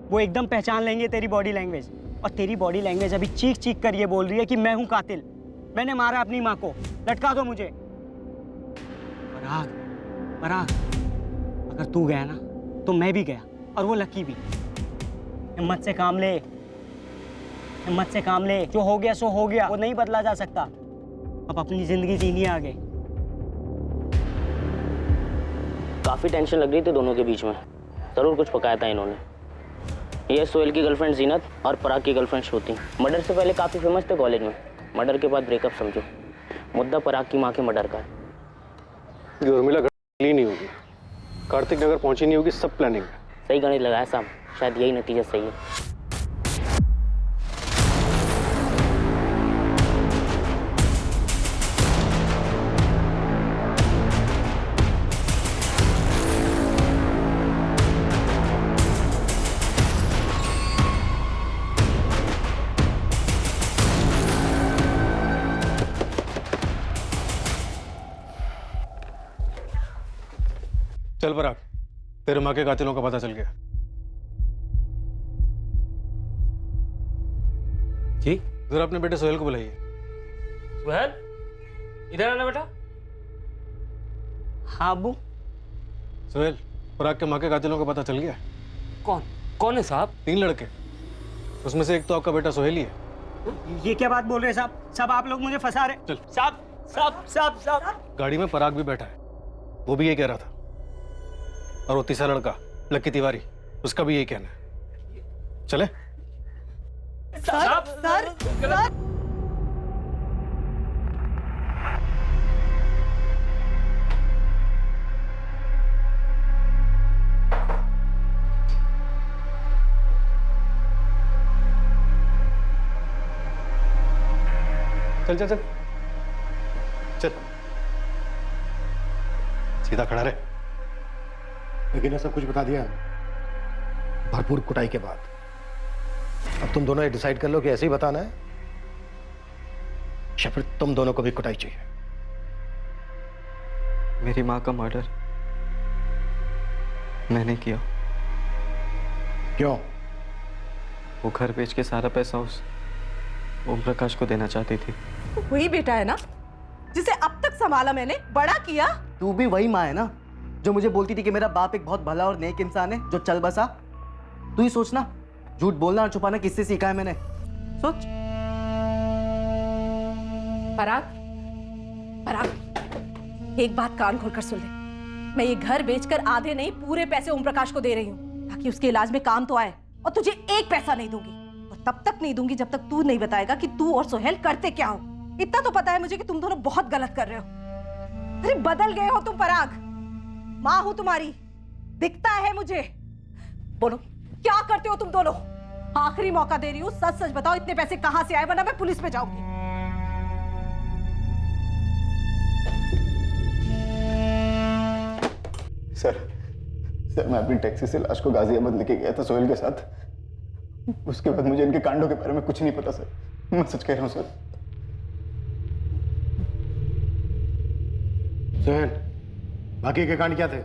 वो एकदम पहचान लेंगे तेरी बॉडी लैंग्वेज। और तेरी बॉडी लैंग्वेज अभी चीख चीख कर ये बोल रही है कि मैं हूँ कातिल, मैंने मारा अपनी माँ को, लटका दो मुझे। पराग, अगर तू गया ना तो मैं भी गया, और वो लकी भी। हिम्मत से काम ले, हिम्मत से काम ले। जो हो गया सो हो गया, वो नहीं बदला जा सकता। अब अपनी जिंदगी जीनी है आगे। काफ़ी टेंशन लग रही थी दोनों के बीच में, ज़रूर कुछ पकाया था इन्होंने। ये सोहेल की गर्लफ्रेंड जीनत और पराग की गर्लफ्रेंड श्रुति मर्डर से पहले काफ़ी फेमस थे कॉलेज में, मर्डर के बाद ब्रेकअप समझो। मुद्दा पराग की माँ के मर्डर का है। ये उर्मिला घर नहीं होगी, कार्तिक नगर पहुंची नहीं होगी, सब प्लानिंग है। सही गणित लगाया साहब, शायद यही नतीजा सही है। चल पराग, तेरे माँ के कातिलों का पता चल गया। जी जरा अपने बेटे सोहेल को बुलाइए। सोहेल, इधर आना बेटा। हाँ अब्बू। सोहेल, पराग के माँ के कातिलों का पता चल गया। कौन है साहब? 3 लड़के, उसमें से एक तो आपका बेटा सोहेल ही है। ये क्या बात बोल रहे हैं साहब? सब आप लोग मुझे फंसा रहे। चल साहब। गाड़ी में पराग भी बैठा है, वो भी ये कह रहा था। और वो तीसरा लड़का लकी तिवारी, उसका भी यही कहना है। चले? सर। चल चल चल चल, सीधा खड़ा रहे। लेकिन सब कुछ बता दिया भरपूर कुटाई के बाद। अब तुम दोनों ये डिसाइड कर लो कि ऐसे ही बताना है या फिर तुम दोनों को भी कुटाई चाहिए। मेरी माँ का मर्डर मैंने किया। क्यों? वो घर बेच के सारा पैसा उस ओम प्रकाश को देना चाहती थी। वही बेटा है ना जिसे अब तक संभाला मैंने, बड़ा किया। तू भी वही माँ है ना जो मुझे बोलती थी कि मेरा बाप एक बहुत भला और नेक इंसान है जो चल बसा। तू ही सोचना, झूठ बोलना और छुपाना किससे सीखा है मैंने? सोच। पराग, एक बात कान खोलकर सुन ले। मैं ये घर बेचकर आधे नहीं पूरे पैसे ओम प्रकाश को दे रही हूँ ताकि उसके इलाज में काम तो आए, और तुझे एक पैसा नहीं दूंगी, और तब तक नहीं दूंगी जब तक तू नहीं बताएगा कि तू और सोहेल करते क्या हो। इतना तो पता है मुझे कि तुम दोनों बहुत गलत कर रहे हो। अरे बदल गए हो तुम पराग, माँ हूं तुम्हारी, दिखता है मुझे। बोलो क्या करते हो तुम दोनों? आखिरी मौका दे रही हूँ, सच सच बताओ इतने पैसे कहां से आए, वरना मैं पुलिस में जाऊंगी। सर मैं अपनी टैक्सी से लाश को गाजियाबाद लेके गया था सोहेल के साथ। उसके बाद मुझे इनके कांडों के बारे में कुछ नहीं पता सर, मैं सच कह रहा हूँ सर। सोहेल, बाकी के कांड क्या थे?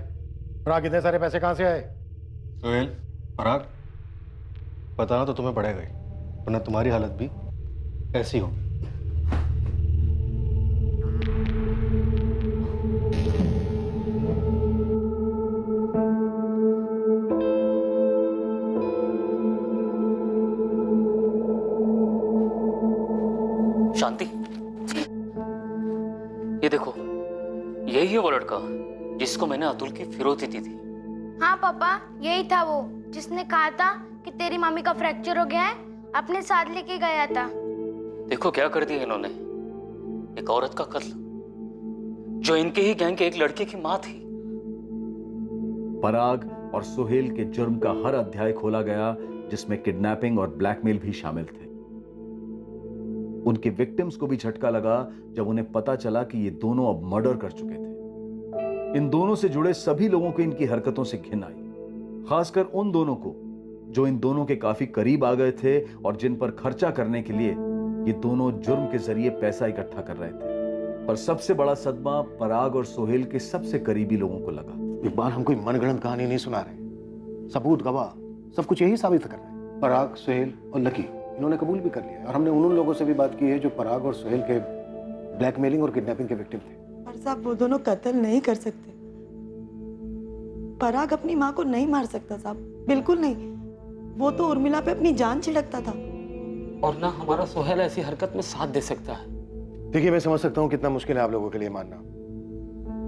पराग इतने सारे पैसे कहां से आए? सोहेल, पराग, बताना तो तुम्हें पड़ेगा ही, वरना तुम्हारी हालत भी ऐसी होगी। है वो लड़का जिसको मैंने अतुल की फिरौती दी थी? हाँ पापा, यही था वो जिसने कहा था कि तेरी मम्मी का फ्रैक्चर हो गया है, अपने साथ लेके गया था। देखो क्या कर दिया इन्होंने, एक औरत का कत्ल जो इनके ही गैंग के एक लड़के की माँ थी। पराग और सुहेल के जुर्म का हर अध्याय खोला गया, जिसमें किडनैपिंग और ब्लैकमेल भी शामिल थे। उनके विक्टिम्स को भी झटका लगा जब उन्हें पता चला कि ये दोनों अब मर्डर कर चुके थे। इन दोनों से जुड़े सभी लोगों को इनकी हरकतों से घिन आई, खासकर उन दोनों को जो इन दोनों के काफी करीब आ गए थे और जिन पर खर्चा करने के लिए ये दोनों जुर्म के जरिए पैसा इकट्ठा कर रहे थे। पर सबसे बड़ा सदमा पराग और सोहेल के सबसे करीबी लोगों को लगा। इकबाल, हम कोई मनगढ़ंत कहानी नहीं सुना रहे, सबूत गवाह सब कुछ यही साबित कर रहे हैं। पराग, सोहेल और लकी इन्होंने कबूल भी कर लिया और हमने उन लोगों से भी बात की है जो पराग और सोहेल के ब्लैकमेलिंग और किडनैपिंग के विक्टिम थे। पर साहब, वो दोनों कत्ल नहीं कर सकते। पराग अपनी माँ को नहीं मार सकता साहब, बिल्कुल नहीं। वो तो उर्मिला पे अपनी जान छिड़कता था। और ना हमारा सोहेल ऐसी हरकत में साथ दे सकता है। देखिए, मैं समझ सकता हूँ कितना मुश्किल है आप लोगों के लिए मानना,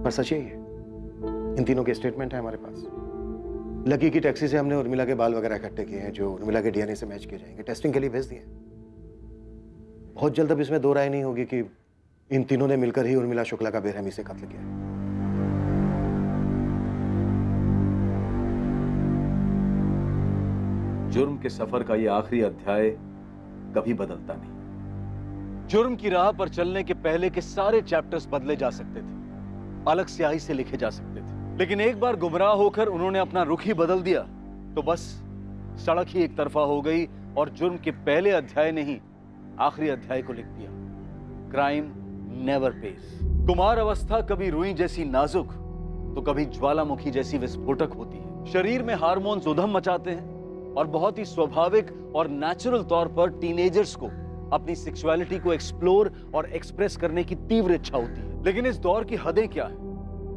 पर सच यही है। इन तीनों के स्टेटमेंट है हमारे पास। लकी की टैक्सी से हमने उर्मिला के बाल वगैरह इकट्ठे किए हैं जो उर्मिला के डीएनए से मैच किए जाएंगे, टेस्टिंग के लिए भेज दिए। बहुत जल्द अब इसमें दो राय नहीं होगी कि इन तीनों ने मिलकर ही उर्मिला शुक्ला का बेरहमी से कत्ल किया। जुर्म के सफर का यह आखिरी अध्याय कभी बदलता नहीं। जुर्म की राह पर चलने के पहले के सारे चैप्टर्स बदले जा सकते थे, अलग स्याही से लिखे जा सकते थे, लेकिन एक बार गुमराह होकर उन्होंने अपना रुख ही बदल दिया तो बस सड़क ही एक तरफा हो गई और जुर्म के पहले अध्याय ने ही आखिरी अध्याय को लिख दिया। Crime never page. कुमार अवस्था कभी रुई जैसी नाजुक तो कभी ज्वालामुखी जैसी विस्फोटक होती है। शरीर में हार्मोन्स उधम मचाते हैं और बहुत ही स्वाभाविक और नेचुरल तौर पर टीनेजर्स को अपनी सेक्सुअलिटी को एक्सप्लोर और एक्सप्रेस करने की तीव्र इच्छा होती है। लेकिन इस दौर की हदें क्या है?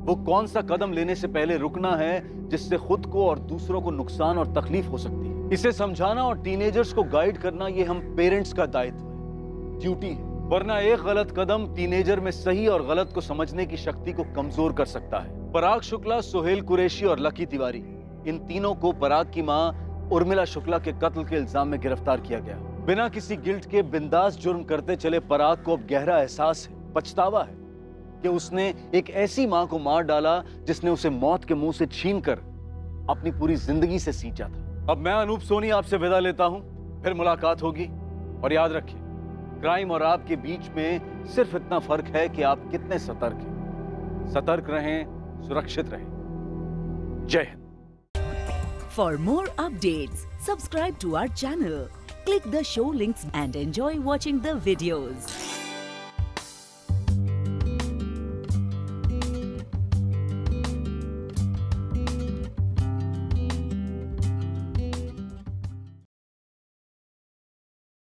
वो कौन सा कदम लेने से पहले रुकना है जिससे खुद को और दूसरों को नुकसान और तकलीफ हो सकती है? इसे समझाना और टीनेजर्स को गाइड करना ये हम पेरेंट्स का दायित्व है, ड्यूटी है। वरना एक गलत कदम टीनेजर में सही और गलत को समझने की शक्ति को कमजोर कर सकता है। पराग शुक्ला, सोहेल कुरैशी और लकी तिवारी, इन तीनों को पराग की मां उर्मिला शुक्ला के कत्ल के इल्जाम में गिरफ्तार किया गया। बिना किसी गिल्ट के बिंदास जुर्म करते चले पराग को अब गहरा एहसास है, पछतावा है कि उसने एक ऐसी मां को मार डाला जिसने उसे मौत के मुंह से छीनकर अपनी पूरी जिंदगी से सींचा था। अब मैं अनूप सोनी आपसे विदा लेता हूं, फिर मुलाकात होगी। और याद रखिए, क्राइम और आपके बीच में सिर्फ इतना फर्क है कि आप कितने सतर्क हैं। सतर्क रहें, सुरक्षित रहें। जय Hind. For more updates, subscribe to our channel, click the show links and enjoy watching the videos.